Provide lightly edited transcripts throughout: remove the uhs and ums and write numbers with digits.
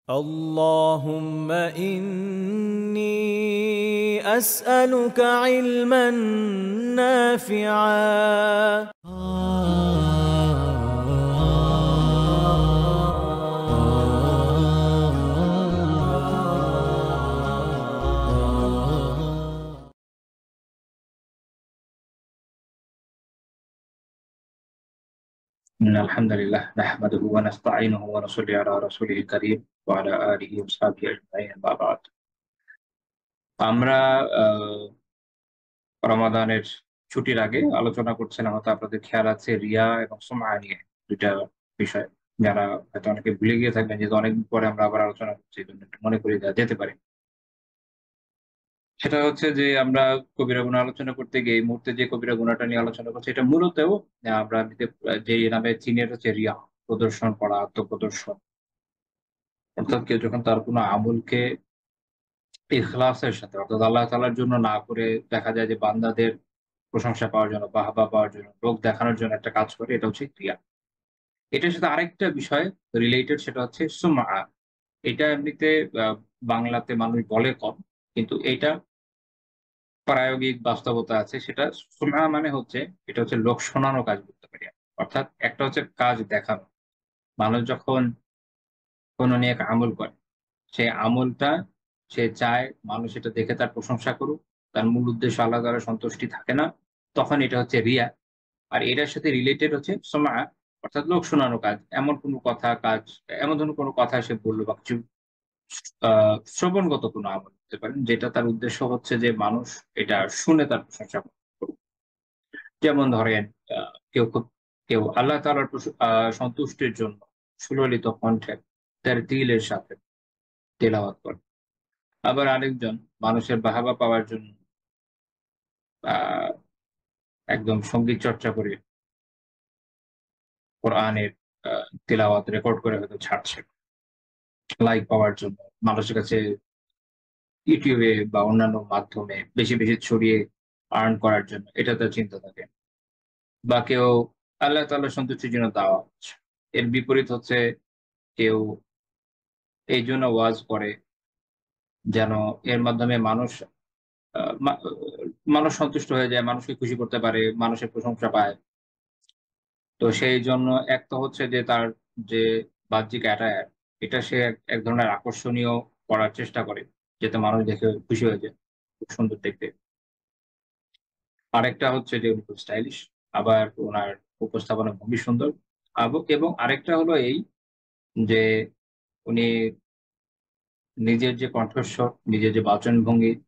اللهم إني أسألك علما نافعا إن الحمد لله نحمده ونستعينه ونصلي على رسوله الكريم وعلى آله وصحبه أجمعين أما بعد আমরা আহ, রমাদানের ছুটির আগে আলোচনা করছিলাম, হয়তো আপনাদের খেয়াল আছে, রিয়া এবং সুমআ নিয়ে দুইটা বিষয়। যারা হয়তো অনেকে ভুলে গিয়ে থাকবেন, যেহেতু অনেকদিন পরে আমরা আবার আলোচনা করছি, এই জন্য একটু মনে করি দেওয়া যেতে পারে। সেটা হচ্ছে যে আমরা কবিরা গুনাহ আলোচনা করতে গিয়ে এই মুহূর্তে যে কবিরা গুনাহটা নিয়ে আলোচনা করছি, এটা মূলত আমরা যে নামে চিনি, এটা হচ্ছে রিয়া, প্রদর্শন করা, আত্মপ্রদর্শন। অর্থাৎ কেউ যখন তার কোনো আমলকে ইখলাসের সাথে, অর্থাৎ আল্লাহ তাআলার জন্য না করে, দেখা যায় যে বান্দাদের প্রশংসা পাওয়ার জন্য, বাহবা পাওয়ার জন্য, লোক দেখানোর জন্য একটা কাজ করে, এটা হচ্ছে রিয়া। এটার সাথে আরেকটা বিষয় রিলেটেড, সেটা হচ্ছে সুমআ। এটা এমনিতে আহ, বাংলাতে মানুষ বলে কম, কিন্তু এটা প্রায়োগিক বাস্তবতা আছে। সেটা সুমআ মানে হচ্ছে, এটা হচ্ছে লোক শোনানো কাজ করতে পারি। অর্থাৎ একটা হচ্ছে কাজ দেখানো। মানুষ যখন কোনো নিয়ে এক আমল করে, সেই আমলটা সে চায় মানুষ এটা দেখে তার প্রশংসা করুক, তার মূল উদ্দেশ্য আল্লাহ তাআলার সন্তুষ্টি থাকে না, তখন এটা হচ্ছে রিয়া। আর এটার সাথে রিলেটেড হচ্ছে সুমআ, অর্থাৎ লোক শোনানো কাজ। এমন কোনো কথা, কাজ, এমন ধরনের কোনো কথা সে বললো বা কিছু শ্রবণগত কোনো আমল হতে পারে, যেটা তার উদ্দেশ্য হচ্ছে যে মানুষ এটা শুনে তার প্রশংসা করুক। যেমন ধরেন, কেউ আল্লাহ তাআলার সন্তুষ্টির জন্য সুললিত কণ্ঠে তার তিলের সাথে তেলাওয়াত করে। আবার আরেকজন মানুষের বাহবা পাওয়ার জন্য আহ একদম সঙ্গীত চর্চা করে কোরআনের তিলাওয়াত রেকর্ড করে হয়তো ছাড়ছে লাইক পাওয়ার জন্য, মানুষের কাছে ইউটিউবে বা অন্যান্য মাধ্যমে বেশি বেশি ছড়িয়ে আর্ন করার জন্য, এটা তার চিন্তা থাকে। বা কেউ আল্লাহ তাআলার সন্তুষ্টির জন্য দাওয়া হচ্ছে। এর বিপরীত হচ্ছে কেউ এই জন্য ওয়াজ করে যেন এর মাধ্যমে আহ, মা- মানুষ সন্তুষ্ট হয়ে যায়, মানুষকে খুশি করতে পারে, মানুষের প্রশংসা পায়। তো সেই জন্য এক তো হচ্ছে যে তার যে বাহ্যিক অ্যাটায়ার, এটা সে এক ধরনের আকর্ষণীয় করার চেষ্টা করে, যাতে মানুষ দেখে খুশি হয়ে যায়, খুব সুন্দর দেখতে। আরেকটা হচ্ছে যে উনি খুব স্টাইলিশ, আবার ওনার উপস্থাপনা খুবই সুন্দর। এবং আরেকটা হলো এই যে উনি নিজের যে কণ্ঠস্বর, নিজের যে বাচনভঙ্গি,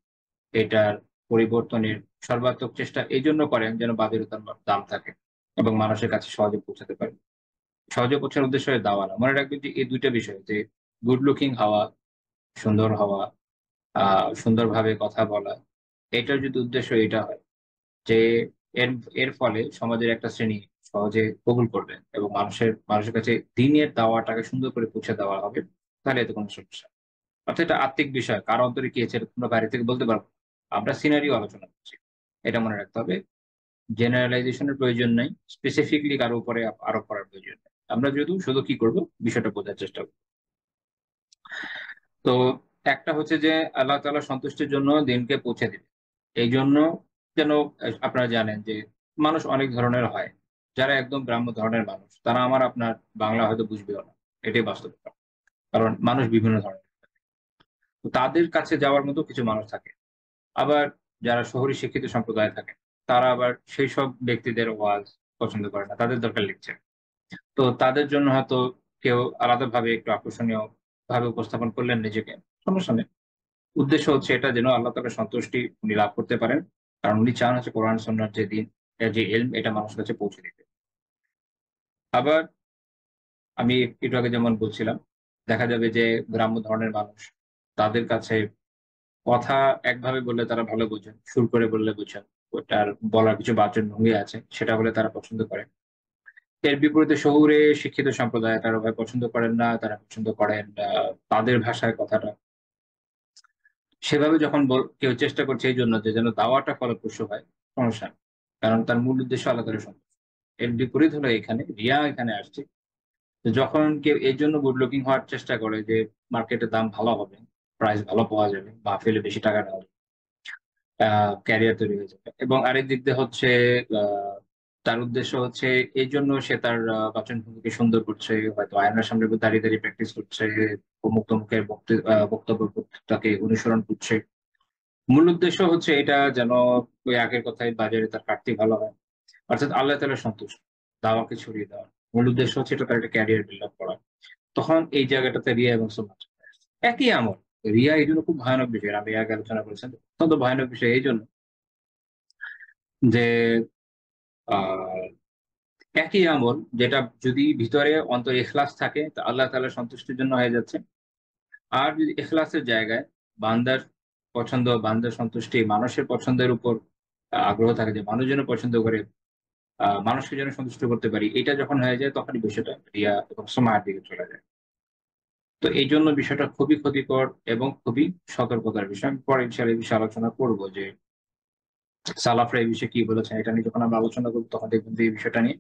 এটার পরিবর্তনের সর্বাত্মক চেষ্টা এই জন্য করেন যেন বাদিরতার দাম থাকে এবং মানুষের কাছে সহজে পৌঁছাতে পারে। সহজে পৌঁছানোর উদ্দেশ্য হয়ে দাওয়া না। মনে রাখবেন যে এই দুইটা বিষয়, যে গুড লুকিং হওয়া, সুন্দর হওয়া, সুন্দরভাবে কথা বলা, এটার যদি উদ্দেশ্য এটা হয় যে এর এর ফলে সমাজের একটা শ্রেণী সহজে কবুল করবে এবং মানুষের কাছে দিনের দাওয়াটাকে সুন্দর করে পৌঁছে দেওয়া হবে, তাহলে এতে কোনো সমস্যা নেই। অর্থাৎ এটা আত্মিক বিষয়, কার অন্তরে কি আছে এটা তোমরা বাইরে থেকে বলতে পারবো না। আমরা সিনারিও আলোচনা করছি, এটা মনে রাখতে হবে। জেনারেলাইজেশনের প্রয়োজন নাই, স্পেসিফিকলি কারো উপরে আরোপ করার প্রয়োজন নেই। আমরা যদি শুধু কি করব, বিষয়টা বোঝার চেষ্টা করব। তো একটা হচ্ছে যে আল্লাহ তাআলার সন্তুষ্টির জন্য দিনকে পৌঁছে দিবে। এই জন্য যেন আপনারা জানেন যে মানুষ অনেক ধরনের হয়। যারা একদম গ্রাম্য ধরনের মানুষ, তারা আমার আপনার বাংলা হয়তো বুঝবেও না, এটাই বাস্তবতা। কারণ মানুষ বিভিন্ন ধরনের। তো তাদের কাছে যাওয়ার মতো কিছু মানুষ থাকে। আবার যারা শহুরে শিক্ষিত সম্প্রদায়ে থাকে, তারা আবার সেই সব ব্যক্তিদের ওয়াজ পছন্দ করে না, তাদের দরকার লিখছে। তো তাদের জন্য হয়তো কেউ আলাদাভাবে একটু আকর্ষণীয় ভাবে উপস্থাপন করলেন নিজেকে, সমস্যা নেই। উদ্দেশ্য হচ্ছে এটা যেন আল্লাহ তাআলার সন্তুষ্টি উনি লাভ করতে পারেন। কারণ উনি চান হচ্ছে কোরআন সুন্নাহর যে দিন, যে ইলম, এটা মানুষের কাছে পৌঁছে দিতে। আবার আমি একটু আগে যেমন বলছিলাম, দেখা যাবে যে গ্রাম্য ধরনের মানুষ, তাদের কাছে কথা একভাবে বললে তারা ভালো বোঝেন, সুর করে বললে বোঝেন, ওটার বলার কিছু বাচনভঙ্গি আছে, সেটা হলে তারা পছন্দ করেন। এর বিপরীতে শহুরে শিক্ষিত সম্প্রদায়, তারা ভাই পছন্দ করেন না, তারা পছন্দ করেন তাদের ভাষায় কথাটা। সেভাবে যখন কেউ চেষ্টা করছে এই জন্য যে যেন দাওয়াটা ফলপ্রসূ হয়, সমস্যা নেই। কারণ তার মূল উদ্দেশ্য আল্লাহ তাআলার সন্তুষ্টি। এর বিপরীত হলো এখানে রিয়া এখানে আসছে, তো যখন কেউ এর জন্য গুড লুকিং হওয়ার চেষ্টা করে যে মার্কেটে দাম ভালো হবে, প্রাইস ভালো পাওয়া যাবে, মাহফিলে বেশি টাকা নেওয়া যাবে, ক্যারিয়ার তৈরি হয়ে যাবে, এবং আরেক দিক দিয়ে হচ্ছে তার উদ্দেশ্য হচ্ছে এই জন্য সে তার বাচনভঙ্গিকে সুন্দর করছে, হয়তো আয়নার সামনে দাঁড়িয়ে দাঁড়িয়ে প্র্যাকটিস করছে, অমুক তমুকের বক্তব্য তাকে অনুসরণ করছে। মূল উদ্দেশ্য হচ্ছে এটা যেন ওই আগের কথায় বাজারে তার কাটতি ভালো হয়, অর্থাৎ আল্লাহ তাআলার সন্তুষ্ট, দাওয়াকে ছড়িয়ে দেওয়া। মূল উদ্দেশ্য হচ্ছে এটা তার একটা ক্যারিয়ার বিল্ড আপ করা। তখন এই জায়গাটাতে রিয়া এবং সুন্নাত একই আমল। রিয়া এই জন্য খুব ভয়ানক বিষয়, আমি আগে আলোচনা করেছেন। অত্যন্ত ভয়ানক বিষয় এই জন্য যে আহ একই আমল যেটা যদি ভিতরে অন্তরে ইখলাস থাকে তা আল্লাহ তাআলার সন্তুষ্টির জন্য হয়ে যাচ্ছে। আর যদি ইখলাসের জায়গায় বান্দার পছন্দ, বান্দার সন্তুষ্টি, মানুষের পছন্দের উপর আগ্রহ থাকে যে মানুষ যেন পছন্দ করে, মানুষকে যেন সন্তুষ্ট করতে পারি, এটা যখন হয়ে যায় তখনই বিষয়টা রিয়া এবং সুমায়ার দিকে চলে যায়। তো এই জন্য বিষয়টা খুবই ক্ষতিকর এবং খুবই সতর্কতার বিষয়। আমি পরে ইনশাআল্লাহ এই বিষয়ে আলোচনা করবো যে সালাফরা এই বিষয়ে কি বলেছেন। এটা নিয়ে যখন আমরা আলোচনা করবো তখন দেখবেন যে এই বিষয়টা নিয়ে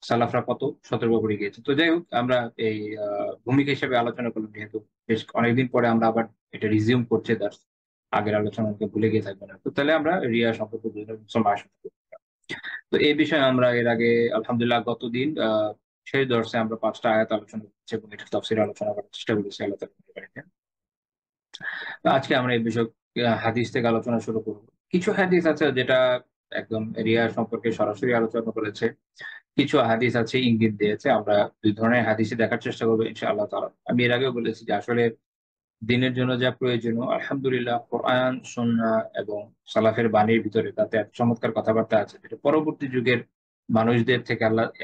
সালাফরা কত সতর্ক করে গিয়েছে। তো যাই হোক, আমরা এই ভূমিকা হিসেবে আলোচনা করলাম, যেহেতু বেশ অনেকদিন পরে আমরা আবার এটা রিজিউম করছি, তার আগের আলোচনাকে ভুলে গিয়ে থাকবে না। তো তাহলে আমরা রিয়া সম্পর্কে বুঝলাম, সময় সম্পর্কে বুঝলাম। তো এই বিষয়ে আমরা এর আগে আলহামদুলিল্লাহ গতদিন শেষ দর্শে আমরা 5টা আয়াত আলোচনা করছি এবং এটা তাফসীরে আলোচনা করার চেষ্টা করেছি আল্লাহ তাআলার বাড়িতে। তো আজকে আমরা এই বিষয়ে হাদিস থেকে আলোচনা শুরু করব। কিছু হাদিস আছে যেটা একদম রিয়া সম্পর্কে সরাসরি আলোচনা করেছে, কিছু হাদিস আছে ইঙ্গিত দিয়েছে। আমরা দুই ধরনের হাদিসই দেখার চেষ্টা করবো ইনশাআল্লাহ তাআলা। আমি এর আগেও বলেছি যে আসলে দিনের জন্য যা প্রয়োজনীয় আলহামদুলিল্লাহ কোরআন, সুন্নাহ এবং সালাফের বাণীর ভিতরে তাতে এত চমৎকার কথাবার্তা আছে যেটা পরবর্তী যুগের মানুষদের থেকে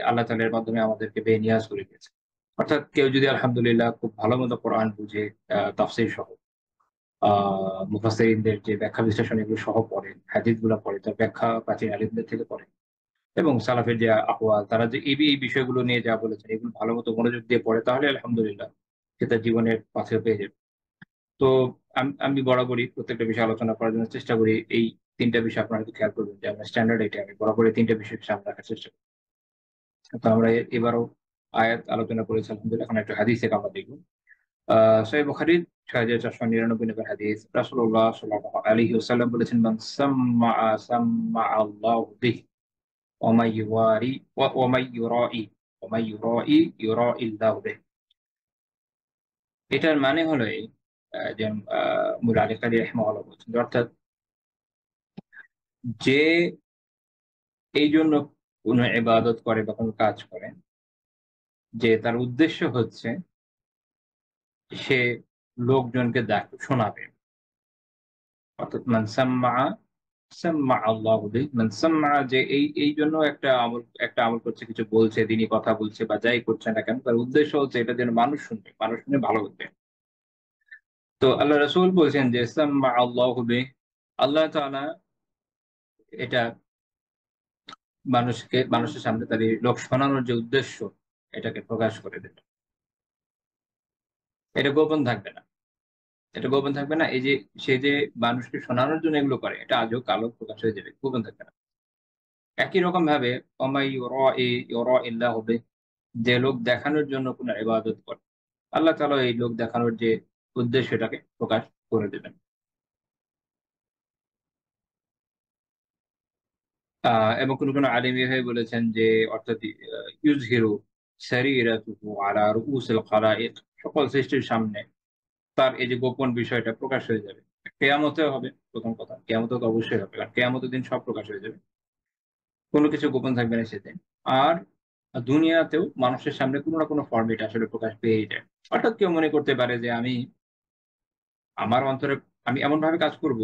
আল্লাহ তাআলার মাধ্যমে আমাদেরকে বেনিয়াজ করে দিয়েছে। অর্থাৎ কেউ যদি আলহামদুলিল্লাহ খুব ভালো মতো কোরআন বুঝে, তাফসীর সহ মুফাসসিরিনদের যে ব্যাখ্যা বিশ্লেষণ এগুলো সহ পড়ে, হাদিসগুলো পড়ে, তার ব্যাখ্যা প্রাচীন আলিমদের থেকে পড়ে, এবং সালাফের যে আকওয়াল তারা যে এই বিষয়গুলো নিয়ে যা বলেছেন এগুলো ভালো মতো মনোযোগ দিয়ে পড়ে, তাহলে আলহামদুলিল্লাহ সে তার জীবনের পথে পেয়ে যাবে। তো আমি বরাবরই প্রত্যেকটা বিষয় আলোচনা করার জন্য চেষ্টা করি। এই 3টা বিষয় আপনারা একটু খেয়াল করবেন যে আমার স্ট্যান্ডার্ড এটা, আমি বরাবরই 3টা বিষয় সামনে রাখার চেষ্টা করি। তো আমরা এবারও আয়াত আলোচনা করেছি আলহামদুলিল্লাহ, এখন একটা হাদিস থেকে আমরা দেখব। সহিহ বুখারীর ৬,৪৯৯ নম্বর হাদিস, রাসূলুল্লাহ সাল্লাল্লাহু আলাইহি ওয়াসাল্লাম বলেছেন, মান সাম্মাআ সাম্মাআ আল্লাহু বিহি ওয়া মান ইউরাই ওয়া মান ইউরাইল্লাহু বিহি। এটার মানে হলো এই, যে মুলা আলী কারি রাহিমাহুল্লাহ বলছেন, অর্থাৎ যে এই জন্য কোনো ইবাদত করে বা কোনো কাজ করে যে তার উদ্দেশ্য হচ্ছে সে লোকজনকে শোনাবে, অর্থাৎ মান সাম্মাআ সাম্মাআ আল্লাহু বিহি, মান সাম্মাআ যে এই জন্য একটা আমল করছে, কিছু বলছে, দিনই কথা বলছে বা যাই করছে না কেন, তার উদ্দেশ্য হচ্ছে এটা যেন মানুষ শুনবে, মানুষ শুনে ভালো হবে। তো আল্লাহ রাসূল বলছেন যে সাম্মাআ আল্লাহু বিহি, আল্লাহ তাআলা এটা মানুষের সামনে তার এই লোক শোনানোর যে উদ্দেশ্য এটাকে প্রকাশ করে দেবে। এটা গোপন থাকবে না। এটা গোপন থাকবে না। এই যে সে যে মানুষকে শোনানোর জন্য এগুলো করে, এটা আজও কালো প্রকাশ হয়ে যাবে, গোপন থাকবে না। একই রকম ভাবে ওমাই ইউরাইল্লাহু বিহি, যে লোক দেখানোর জন্য কোন ইবাদত করে, আল্লাহ তাআলা এই লোক দেখানোর যে উদ্দেশ্য এটাকে প্রকাশ করে দেবেন। এবং কোন আলিম এভাবে বলেছেন যে অর্থাৎ ইউজহিরু সারিরাতুহু আলা রুউসিল খালাইক, সকল সৃষ্টির সামনে তার এই যে গোপন বিষয়টা প্রকাশ হয়ে যাবে। কেয়ামতেও হবে, প্রথম কথা কেয়ামতে তো অবশ্যই হবে, কারণ কেয়ামতের দিন সব প্রকাশ হয়ে যাবে, কোনো কিছু গোপন থাকবে না সেদিন। আর দুনিয়াতেও মানুষের সামনে কোনো না কোনো ফর্মে এটা আসলে প্রকাশ পেয়েই যায়। অর্থাৎ কেউ মনে করতে পারে যে আমার অন্তরে আমি এমন ভাবে কাজ করব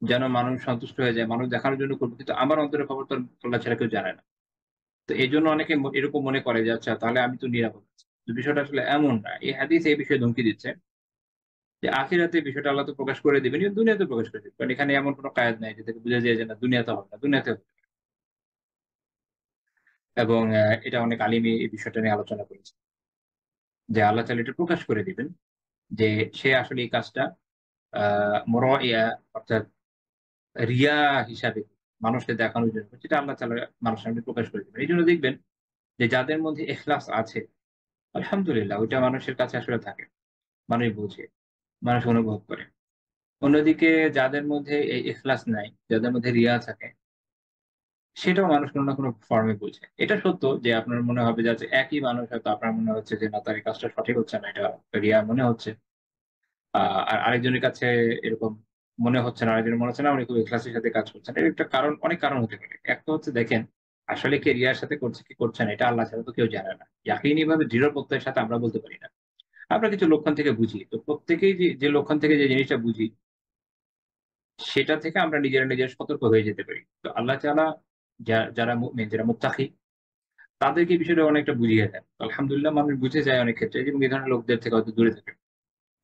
যেন মানুষ সন্তুষ্ট হয়ে যায়, মানুষ দেখানোর জন্য করবো, কিন্তু আমার অন্তরের খবর তো আল্লাহ ছাড়া কেউ জানে না। তো এইজন্য অনেকে এরকম মনে করে যে আচ্ছা তাহলে আমি তো নিরাপদ আছি। তো বিষয়টা আসলে এমন না। এই হাদিস এই বিষয়ে ধমকি দিচ্ছে যে আখিরাতে বিষয়টা আল্লাহ তো প্রকাশ করে দিবেন, কিন্তু দুনিয়াতে প্রকাশ করে দিবেন। কারণ এখানে এমন কোনো কায়েদ নাই যে থেকে বুঝা যায় যে না দুনিয়াতে হবে না, দুনিয়াতে হবে। এবং এটা অনেক আলিমই এই বিষয়টা নিয়ে আলোচনা করেছে যে আল্লাহ তাআলা এটা প্রকাশ করে দিবেন যে সে আসলে এই কাজটা মুরাইয়া, অর্থাৎ রিয়া হিসাবে মানুষকে দেখানোর জন্য, যেটা আল্লাহ তাআলা মানুষের সামনে প্রকাশ করে দিবেন। এই জন্য দেখবেন যে যাদের মধ্যে ইখলাস আছে, আলহামদুলিল্লাহ ওইটা মানুষের কাছে আসলে থাকে। মানুষ বোঝে, মানুষ অনুভব করে। অন্যদিকে যাদের মধ্যে এই ইখলাস নাই, যাদের মধ্যে রিয়া থাকে, সেটাও মানুষ কোন না কোন ফর্মে বোঝে। এটা সত্য যে আপনার মনে হবে যে আচ্ছা একই মানুষ হয়তো আপনার মনে হচ্ছে যে না তার এই কাজটা সঠিক হচ্ছে না, এটা রিয়া মনে হচ্ছে। আর আরেকজনের কাছে এরকম মনে হচ্ছে না, আরেকজনের মনে হচ্ছে না উনি খুব ইখলাসের সাথে কাজ করছেন। এর একটা কারণ, অনেক কারণ হতে পারে। একটা হচ্ছে দেখেন, আসলে কে রিয়ার সাথে করছে কি করছে না এটা আল্লাহ ছাড়া তো কেউ জানে না। ইয়াকিনী ভাবে দৃঢ় প্রত্যয়ের সাথে আমরা বলতে পারি না। আমরা কিছু লক্ষণ থেকে বুঝি। তো প্রত্যেকেই যে লক্ষণ থেকে যে জিনিসটা বুঝি, সেটা থেকে আমরা নিজেরা সতর্ক হয়ে যেতে পারি। তো আল্লাহ তাআলা যারা মুমিন, যারা মুত্তাকি, তাদেরকে এই বিষয়টা অনেকটা বুঝিয়ে দেন। আলহামদুলিল্লাহ মানুষ বুঝে যায় অনেক ক্ষেত্রে এবং এই ধরনের লোকদের থেকে হয়তো দূরে থাকে।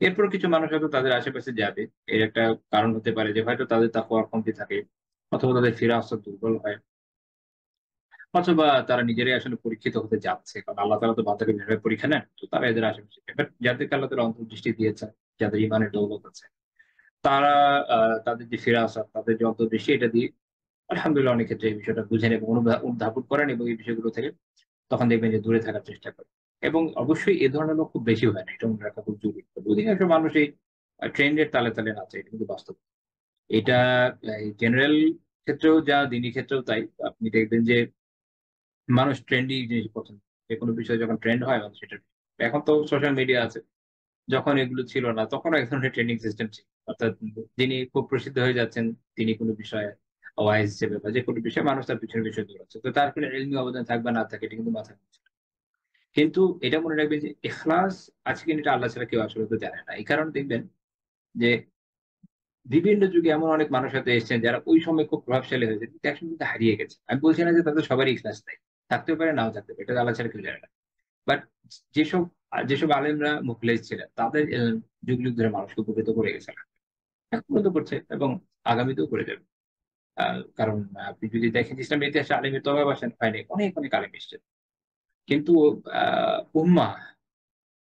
এরপর কিছু মানুষ হয়তো তাদের আশেপাশে যাবে। এর একটা কারণ হতে পারে যে হয়তো তাদের তাকওয়ার কমতি থাকে, অথবা তাদের ফিরাসত দুর্বল হয়, অথবা তারা নিজেরাই আসলে পরীক্ষিত হতে যাচ্ছে। কারণ আল্লাহ তাআলা তো বান্দাকে যেভাবে পরীক্ষা নেন, তো তারা এদের আশেপাশে। বাট যাদেরকে আল্লাহ তাআলা অন্তর্দৃষ্টি দিয়েছেন, যাদের ঈমানের দৌলত আছে, তারা তাদের যে ফিরাসত, তাদের যে অন্তর্দৃষ্টি এটা দিয়ে আলহামদুলিল্লাহ অনেক ক্ষেত্রে এই বিষয়টা বুঝেন এবং অনুধাবন করেন এবং এই বিষয়গুলো থেকে তখন দেখবেন যে দূরে থাকার চেষ্টা করেন। এবং অবশ্যই এ ধরনের লোক খুব বেশি হয় না। এটা মনে রাখা খুব জরুরি। অধিকাংশ মানুষ এই ট্রেন্ড এর তালে নাচে। এটা কিন্তু বাস্তব। এটা এই জেনারেল ক্ষেত্রেও যা, দিনী ক্ষেত্রেও তাই। আপনি দেখবেন যে মানুষ ট্রেন্ডি জিনিস পছন্দ করে। যেকোনো বিষয় যখন ট্রেন্ড হয় মানুষ সেটা, এখন তো সোশ্যাল মিডিয়া আছে। যখন এগুলো ছিল না তখনও এক ধরনের ট্রেন্ডিং সিস্টেম ছিল। অর্থাৎ যিনি খুব প্রসিদ্ধ হয়ে যাচ্ছেন, তিনি কোন বিষয়ে ওয়াইজ হিসেবে বা যেকোনো বিষয়ে মানুষ তার পিছনে দৌড়াচ্ছে। তো তার কোনো ইলমি অবদান থাক বা না থাকে এটা কিন্তু মাথায় রাখছে না। কিন্তু এটা মনে রাখবেন যে ইখলাস আছে কিনা এটা আল্লাহ ছাড়া কেউ আসলে তো জানে না। এই কারণে দেখবেন যে বিভিন্ন যুগে এমন অনেক মানুষ হয়তো এসেছেন যারা ওই সময় খুব প্রভাবশালী হয়েছে। কিন্তু একসময় কিন্তু হারিয়ে গেছে। আমি বলছি না যে তাদের সবারই ইখলাস নাই। থাকতেও পারে, নাও থাকতে পারে। এটা আল্লাহ ছাড়া কেউ জানে না। বাট যেসব যেসব আলেমরা মুখলেস ছিলেন তাদের যুগ ধরে মানুষকে উপকৃত করে গেছেন। এখন পর্যন্ত করছে এবং আগামীতেও করে যাবে। কারণ আপনি যদি দেখেন ইসলামের ইতিহাসে আলেমের তো অভাব হয়নি। অনেক আলেম এসেছেন। কিন্তু আ উম্মাহ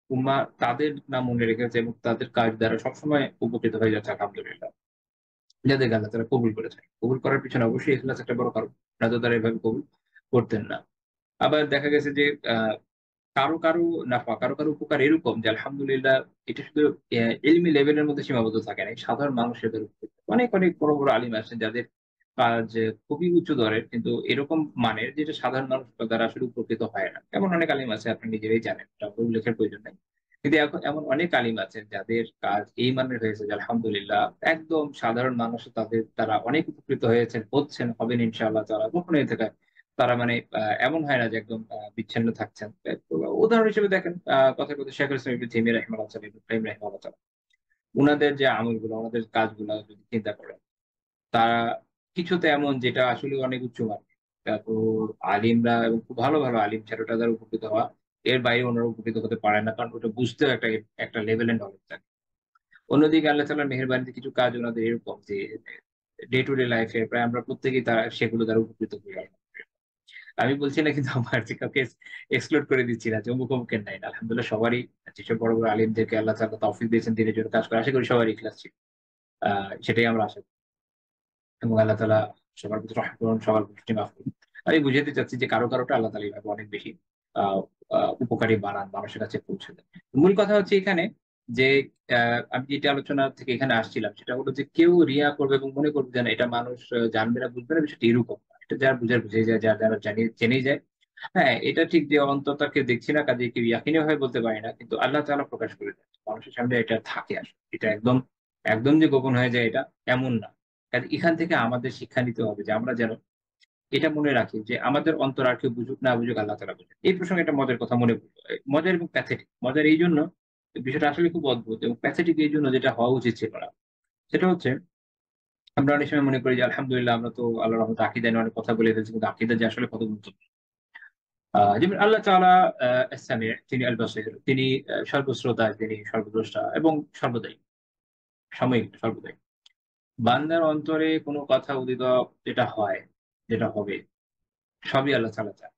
উম্মাহ তাদের নাম মনে রেখেছে এবং তাদের কাজ দ্বারা সবসময় উপকৃত হয়ে যাচ্ছে আলহামদুলিল্লাহ। যাদেরকে আল্লাহ তাআলা কবুল করেছেন। কবুল করার পিছনে অবশ্যই ইখলাস একটা বড় কারণ। নয়তো তারা এভাবে কবুল করতেন না। আবার দেখা গেছে যে কারো নাফা, কারো উপকার এরকম যে আলহামদুলিল্লাহ এটা শুধু ইলমি লেভেলের মধ্যে সীমাবদ্ধ থাকে নাই। সাধারণ মানুষ এদের উপকৃত। অনেক বড় আলিম আছেন যাদের কাজ খুবই উচ্চ দরের কিন্তু এরকম মানের যেটা সাধারণ মানুষ দ্বারা আসলে উপকৃত হয় না। এমন অনেক আলিম আছে আপনি নিজেরাই জানেন। এটা উল্লেখের প্রয়োজন নাই। কিন্তু এখন এমন অনেক আলিম আছেন যাদের কাজ এই মানের হয়েছে যে আলহামদুলিল্লাহ একদম সাধারণ মানুষ তাদের দ্বারা অনেক উপকৃত হয়েছেন, হচ্ছেন, হবেন ইনশাআল্লাহ তাআলা। কখনো এ থেকে তারা মানে এমন হয় না যে একদম বিচ্ছিন্ন থাকছেন। উদাহরণ হিসেবে দেখেন কথায় শেখুল ইসলাম ইবনে তাইমিয়া রাহিমাহুল্লাহ তাআলা, ইবনে কাইয়্যিম রাহিমাহুল্লাহ তাআলা। উনাদের যে আমলগুলো, উনাদের কাজগুলা যদি চিন্তা করেন, তারা কিছুতে এমন যেটা আসলে অনেক উচ্চমানের। তারপর আলিমরা এবং খুব ভালো আলিম ছাড়া ওটা দ্বারা উপকৃত হওয়া, এর বাইরে ওনারা উপকৃত হতে পারেন না। কারণ ওটা বুঝতেও একটা লেভেলের নলেজ থাকে। অন্যদিকে আল্লাহ তাআলার মেহেরবানিতে কিছু কাজ উনাদের এরকম যে ডে টু ডে লাইফ এ প্রায় আমরা প্রত্যেকেই সেগুলো দ্বারা উপকৃত হই। আমি বলছি না কিন্তু আমার যে কাউকে এক্সক্লুড করে দিচ্ছি না যে অমুকের নাই। না। আলহামদুলিল্লাহ সবারই যেসব বড় আলিমদেরকে আল্লাহ তাআলা তৌফিক দিয়েছেন দিনের জন্য কাজ করা। আশা করি সবারই ইখলাস ছিল। আ সেটাই আমরা আশা করি। এবং আল্লাহ তাআলা সবার প্রতি রহম করুন, সবার ভুলটি মাফ করুন। আমি বুঝাতে চাচ্ছি যে কারোটা আল্লাহ তাআলা এভাবে অনেক বেশি আ আ উপকারী বানান, মানুষের কাছে পৌঁছে দেন। মূল কথা হচ্ছে এখানে যে আ আমি যেটা আলোচনা থেকে এখানে আসছিলাম সেটা হলো যে কেউ রিয়া করবে এবং মনে করবে যে না এটা মানুষ জানবে না, বুঝবে না বিষয়টা এরকম না। এটা যার বুঝার বুঝেই যায়, যারা জেনেই যায়। হ্যাঁ, এটা ঠিক যে অন্ততকে দেখছি না কাজেই কেউ ইয়াকিনী ভাবে বলতে পারি না। কিন্তু আল্লাহ তাআলা প্রকাশ করে দেন। মানুষের সামনে এটা থাকে আসলে। এটা একদম যে গোপন হয়ে যায় এটা এমন না। কাজে এখান থেকে আমাদের শিক্ষা নিতে হবে যে আমরা যেন এটা মনে রাখি যে আমাদের অন্তর আর কেউ বুঝুক না বুঝুক আল্লাহ তাআলা বুঝেন। এই প্রসঙ্গে একটা মজার কথা মনে পড়ল। মজার এবং প্যাথেটিক। মজার এইজন্য বিষয়টা আসলে খুব অদ্ভুত এবং প্যাথেটিক এইজন্য যেটা হওয়া উচিত ছিল না। সেটা হচ্ছে আমরা অনেক সময় মনে করি যে আলহামদুলিল্লাহ আমরা তো আল্লাহর রহমতে আকীদা নিয়ে অনেক কথা বলে ফেলছি। কিন্তু আকীদা যে আসলে কত গুরুত্বপূর্ণ। যেমন আল্লাহ তাআলা আস-সামি', তিনি আল-বাসীর, তিনি সর্বশ্রোতা, তিনি সর্বদ্রষ্টা এবং সর্বদায়ী, সাময়িক সর্বদায়ী। বান্দার অন্তরে কোন কথা উদিত যেটা হয়, যেটা হবে সবই আল্লাহ তাআলা চান।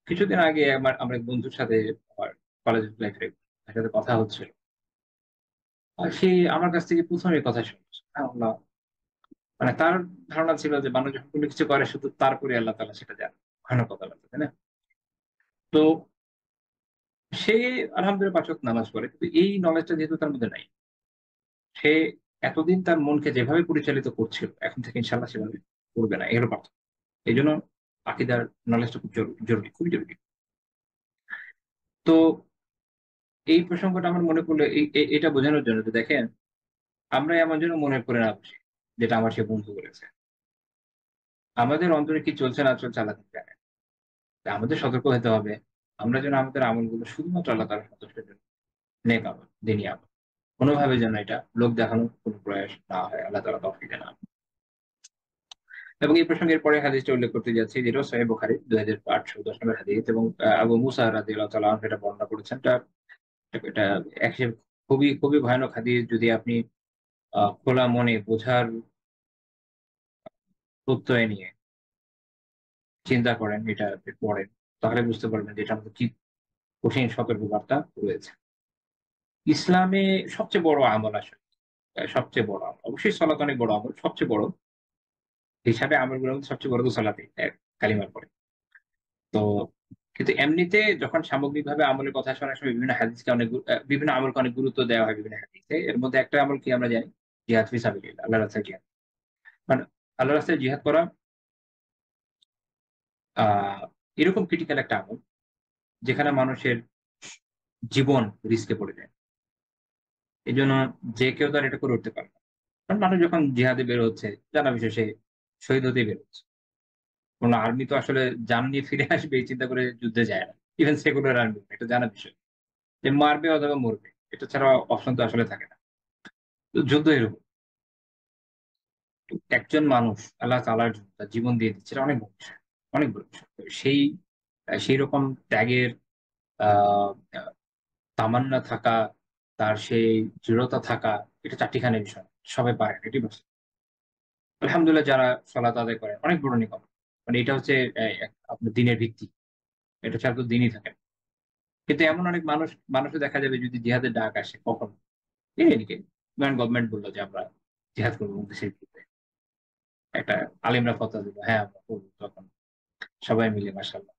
কিছুদিন আগে আমার এক বন্ধুর সাথে আমার কলেজ লাইফে তার সাথে কথা হচ্ছিল। আর সে আমার কাছ থেকে ১ম এই কথা শুনল। সুবহানাল্লাহ! মানে তার ধারণা ছিল যে মানুষ যখন কোন কিছু করে শুধু তারপরে আল্লাহ তাআলা সেটা জানেন। ভয়ানক কথাবার্তা, তাই না? তো সে আলহামদুলিল্লাহ ৫ ওয়াক্ত নামাজ পড়ে। কিন্তু এই নলেজটা যেহেতু তার মধ্যে নাই, সে এতদিন তার মনকে যেভাবে পরিচালিত করছিল, এখন থেকে ইনশাআল্লাহ সেভাবে করবে না। এই হলো পার্থক্য। এজন্য আকীদার নলেজটা খুব জরুরি, খুবই জরুরি। তো এই প্রসঙ্গটা আমার মনে পড়লো এটা বোঝানোর জন্য যে দেখেন, আমরা এমন যেন মনে করে না বসি, যেটা আমার সে বন্ধু বলেছে। আমাদের অন্তরে কি চলছে না চলছে আল্লাহ তাআলা জানেন। আমাদের সতর্ক হতে হবে। আমরা যেন আমাদের আমলগুলো শুধুমাত্র আল্লাহ তাআলার সন্তুষ্টির জন্য, নেক আমল, দিনী আমল। কোনোভাবে যেন এটা লোক দেখানোর কোনো প্রয়াস না হয়। আল্লাহ তাআলা তৌফিক দেন। এবং এই প্রসঙ্গে পরে হাদিসটা উল্লেখ করতে যাচ্ছি, যেটাও সহিহ বুখারী 2810 নম্বর হাদিস এবং আবু মুসা রাদিয়াল্লাহু তাআলা আনহু এটা বর্ণনা করেছেন। এটা এক হিসেবে খুবই ভয়ানক হাদিস। যদি আপনি খোলা মনে বোঝার প্রত্যয় নিয়ে চিন্তা করেন, এটা পড়েন, তাহলে বুঝতে পারবেন যে এটার মধ্যে কি কঠিন সতর্কবার্তা রয়েছে। ইসলামে সবচেয়ে বড় আমল আসলে, সবচেয়ে বড় আমল। অবশ্যই সালাত অনেক বড় আমল। সবচেয়ে বড় হিসাবে আমলগুলোর মধ্যে সবচেয়ে বড় তো সালাতই, কালিমার পরে। তো কিন্তু এমনিতে যখন সামগ্রিকভাবে আমলের কথা আসে, অনেক সময় বিভিন্ন হাদিসকে বিভিন্ন আমলকে অনেক গুরুত্ব দেওয়া হয় বিভিন্ন হাদিসে। এর মধ্যে একটা আমল কি আমরা জানি? জিহাদ ফি সাবিলিল্লাহ, আল্লাহর রাস্তায় জিহাদ। মানে আল্লাহর রাস্তায় জিহাদ করা আ এরকম ক্রিটিক্যাল একটা আমল, যেখানে মানুষের জীবন রিস্কে পড়ে যায়। এজন্য যে কেউ তো আর এটা করে উঠতে পারে না। কারণ মানুষ যখন জিহাদে বের হচ্ছে, জানা বিষয় সে শহীদ হতেই বের হচ্ছে। কোন আর্মি তো আসলে জান নিয়ে ফিরে আসবে এই চিন্তা করে যুদ্ধে যায় না। ইভেন সেকুলার আর্মি, এটা জানা বিষয়। যে মারবে অথবা মরবে। এটা ছাড়া অপশন তো আসলে থাকে না। তো যুদ্ধ এরকম। একজন মানুষ আল্লাহ তাআলার জন্য তার জীবন দিয়ে দিচ্ছে, এটা অনেক বড় বিষয়। অনেক বড় বিষয়। তো সেই রকম ত্যাগের আ আ তামান্না থাকা, তার সেই দৃঢ়তা থাকা, এটা চারটিখানি বিষয়। সবাই পারে না। এটি বাস্তব। আলহামদুলিল্লাহ যারা সালাত আদায় করেন, অনেক বড় নিয়ামত। মানে এটা হচ্ছে আপনার দিনের ভিত্তি। এটা ছাড়া তো দিনই থাকে না। কিন্তু এমন অনেক মানুষও দেখা যাবে যদি জিহাদের ডাক আসে কখনো, এদিকে ধরেন গভর্নমেন্ট বলল যে আমরা জিহাদ করব দেশের বিরুদ্ধে। একটা আলেমরা ফতোয়া দিল, হ্যাঁ আমরা করব। তখন সবাই মিলে মাশাআল্লাহ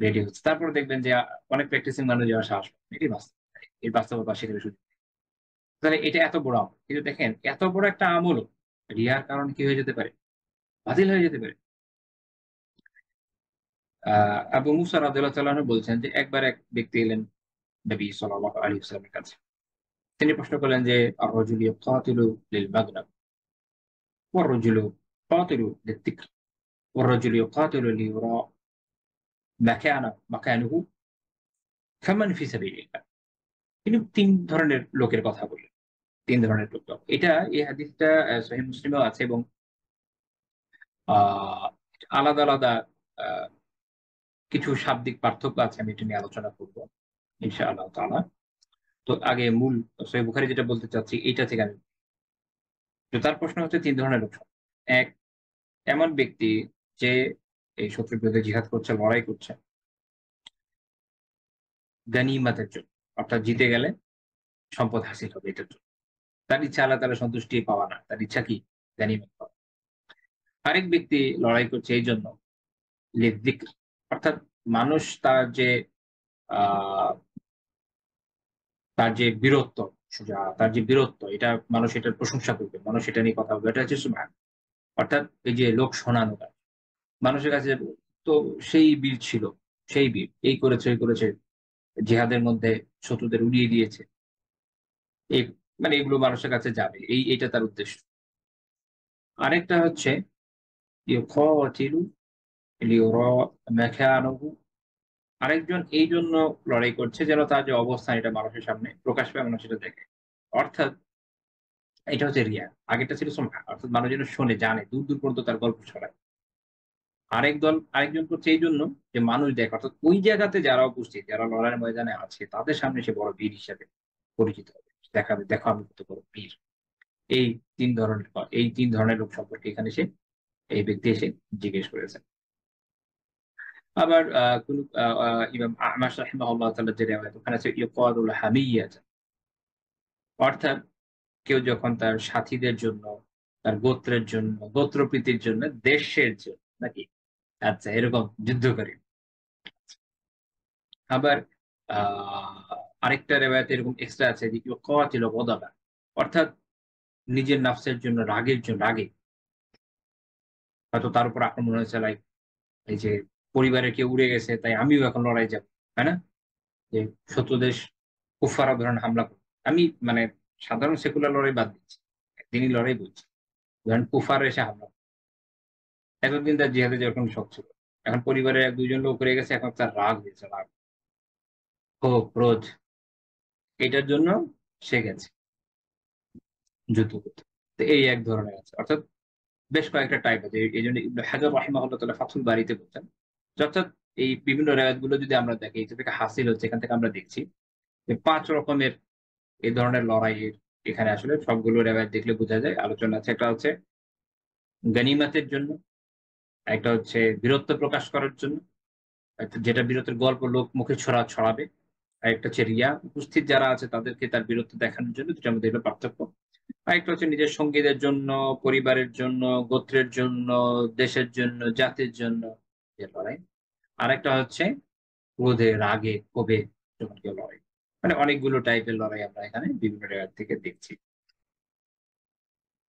রেডি হচ্ছে। তারপরে দেখবেন যে অনেক প্র্যাকটিসিং মানুষ যাওয়ার সাহস পায় না। এটাই বাস্তব। এই বাস্তবতা অস্বীকারের সুযোগ নেই। তাহলে এটা এত বড় আমল। কিন্তু দেখেন এত বড় একটা আমলও রিয়ার কারণে কি হয়ে যেতে পারে? বাতিল হয়ে যেতে পারে। আ আবু মুসা রাদিয়াল্লাহু তাআলা আনহু বলছেন যে একবার এক ব্যক্তি এলেন নবী সাল্লাল্লাহু আলাইহি ওয়াসাল্লামের কাছে। তিনি প্রশ্ন করলেন যে আর-রাজুলু ইয়াকাতিলু লিল মাগনাম ওয়ার-রাজুলু ইয়াকাতিলু লিয-যিকর ওয়ার-রাজুলু ইয়াকাতিলু লিইউরা মাকানুহু ফামান ফি সাবিলিল্লাহ। তিনি ৩ ধরনের লোকের কথা বললেন। ৩ ধরনের লোক। এই হাদিসটা সহিহ মুসলিমেও আছে এবং আ আলাদা আ কিছু শাব্দিক পার্থক্য আছে। আমি এটা নিয়ে আলোচনা করব ইনশাআল্লাহ তাআলা। তো আগে মূল সহিহ বুখারী যেটা বলতে চাচ্ছি এইটা থেকে আমি, তো তার প্রশ্ন হচ্ছে ৩ ধরনের লোক। ১, এমন ব্যক্তি যে এই শত্রুর বিরুদ্ধে জিহাদ করছে, লড়াই করছে গানিমাতের জন্য। অর্থাৎ জিতে গেলে সম্পদ হাসিল হবে এটার জন্য। তার ইচ্ছা আল্লাহ তাআলার সন্তুষ্টি পাওয়া না। তার ইচ্ছা কি? গানিমত পাওয়া। আরেক ব্যক্তি লড়াই করছে এইজন্য লিয-যিকর, অর্থাৎ মানুষ আ তার যে বীরত্ব, এটা মানুষ এটার প্রশংসা করবে। মানুষ এটা নিয়ে কথা বলবে। এটা হচ্ছে সুবহান। অর্থাৎ এই যে লোক শোনানো কাজ। মানুষের কাছে তো সেই বীর ছিল, সেই বীর। এই করেছে, ওই করেছে। জিহাদের মধ্যে শত্রুদের উড়িয়ে দিয়েছে। এই মানে এগুলো মানুষের কাছে যাবে। এইটা তার উদ্দেশ্য। আরেকটা হচ্ছে ইউকাতিলু লিইউরা মাকানাহু। আরেকজন এইজন্য লড়াই করছে যেন তার যে অবস্থান এটা মানুষের সামনে প্রকাশ পায়, মানুষ সেটা দেখে। অর্থাৎ এটা হচ্ছে রিয়া। আগেরটা ছিল সুমআ। অর্থাৎ মানুষ যেন শোনে, জানে, দূর পর্যন্ত তার গল্প ছড়ায়। আরেকজন করছে এইজন্য যে মানুষ দেখে। অর্থাৎ ওই জায়গাতে যারা উপস্থিত, যারা লড়াইয়ের ময়দানে আছে, তাদের সামনে সে বড় বীর হিসেবে পরিচিত হবে। দেখাবে, "দেখো আমি কত বড় বীর।" এই ৩ ধরনের এই ৩ ধরনের লোক সম্পর্কে এখানে এই ব্যক্তি এসে জিজ্ঞেস করেছেন। আবার কোন আ আ ইমাম আ'মাশ রাহিমাহুল্লাহ তাআলা যে রিওয়ায়াত, ওখানে আছে ইউকাদুল হামিয়াত। অর্থাৎ কেউ যখন তার সাথীদের জন্য, তার গোত্রের জন্য, গোত্রপ্রীতির জন্য, দেশের জন্য নাকি? আচ্ছা এরকম যুদ্ধ করে। আবার আরেকটা রেওয়ায়াতে এরকম এক্সট্রা আছে যে ছিল গদাবা, অর্থাৎ নিজের নাফসের জন্য রাগে হয়তো তার উপর আক্রমণ হয়েছে, লাইক এই যে পরিবারের কেউ উড়ে গেছে তাই আমিও এখন লড়াই যাব, তাই না? যে শত্রু দেশ কুফাররা ধরেন হামলা করে, আমি মানে সাধারণ সেকুলার লড়াই বাদ দিচ্ছি, দিনই লড়াই বলছি, ধরেন কুফার এসে হামলা করে। এতদিন তার জিহাদে যেরকম শখ ছিল, এখন পরিবারের এক দুইজন লোক উড়ে গেছে, এখন তার রাগ হয়েছে, রাগ, ক্ষোভ, ক্রোধ, এটার জন্য সে গেছে যুদ্ধ করতে। তো এই এক ধরনের আছে, অর্থাৎ বেশ কয়েকটা টাইপ আছে। এই জন্য ইবনে হাজার রাহিমাহুল্লাহ তাআলা ফাথুল বারীতে বলছেন যে অর্থাৎ এই বিভিন্ন রেওয়ায়াত গুলো যদি আমরা দেখি, এটা থেকে হাসিল হচ্ছে, এখান থেকে আমরা দেখছি যে ৫ রকমের এই ধরনের লড়াইয়ের এখানে আসলে সবগুলো রেওয়ায়াত দেখলে বোঝা যায় আলোচনা আছে। একটা হচ্ছে গনিমতের জন্য, একটা হচ্ছে বীরত্ব প্রকাশ করার জন্য, একটা যেটা বীরত্বের গল্প লোক মুখে ছড়াবে, আর একটা হচ্ছে রিয়া, উপস্থিত যারা আছে তাদেরকে তার বীরত্ব দেখানোর জন্য, দুটার মধ্যে এগুলো পার্থক্য। আরেকটা হচ্ছে নিজের সঙ্গীদের জন্য, পরিবারের জন্য, গোত্রের জন্য, দেশের জন্য, জাতির জন্য যে লড়াই। আরেকটা হচ্ছে ক্রোধে, রাগে, ক্ষোভে যখন কেউ লড়াই। মানে অনেকগুলো টাইপের লড়াই আমরা এখানে বিভিন্ন রেওয়াজ থেকে দেখছি।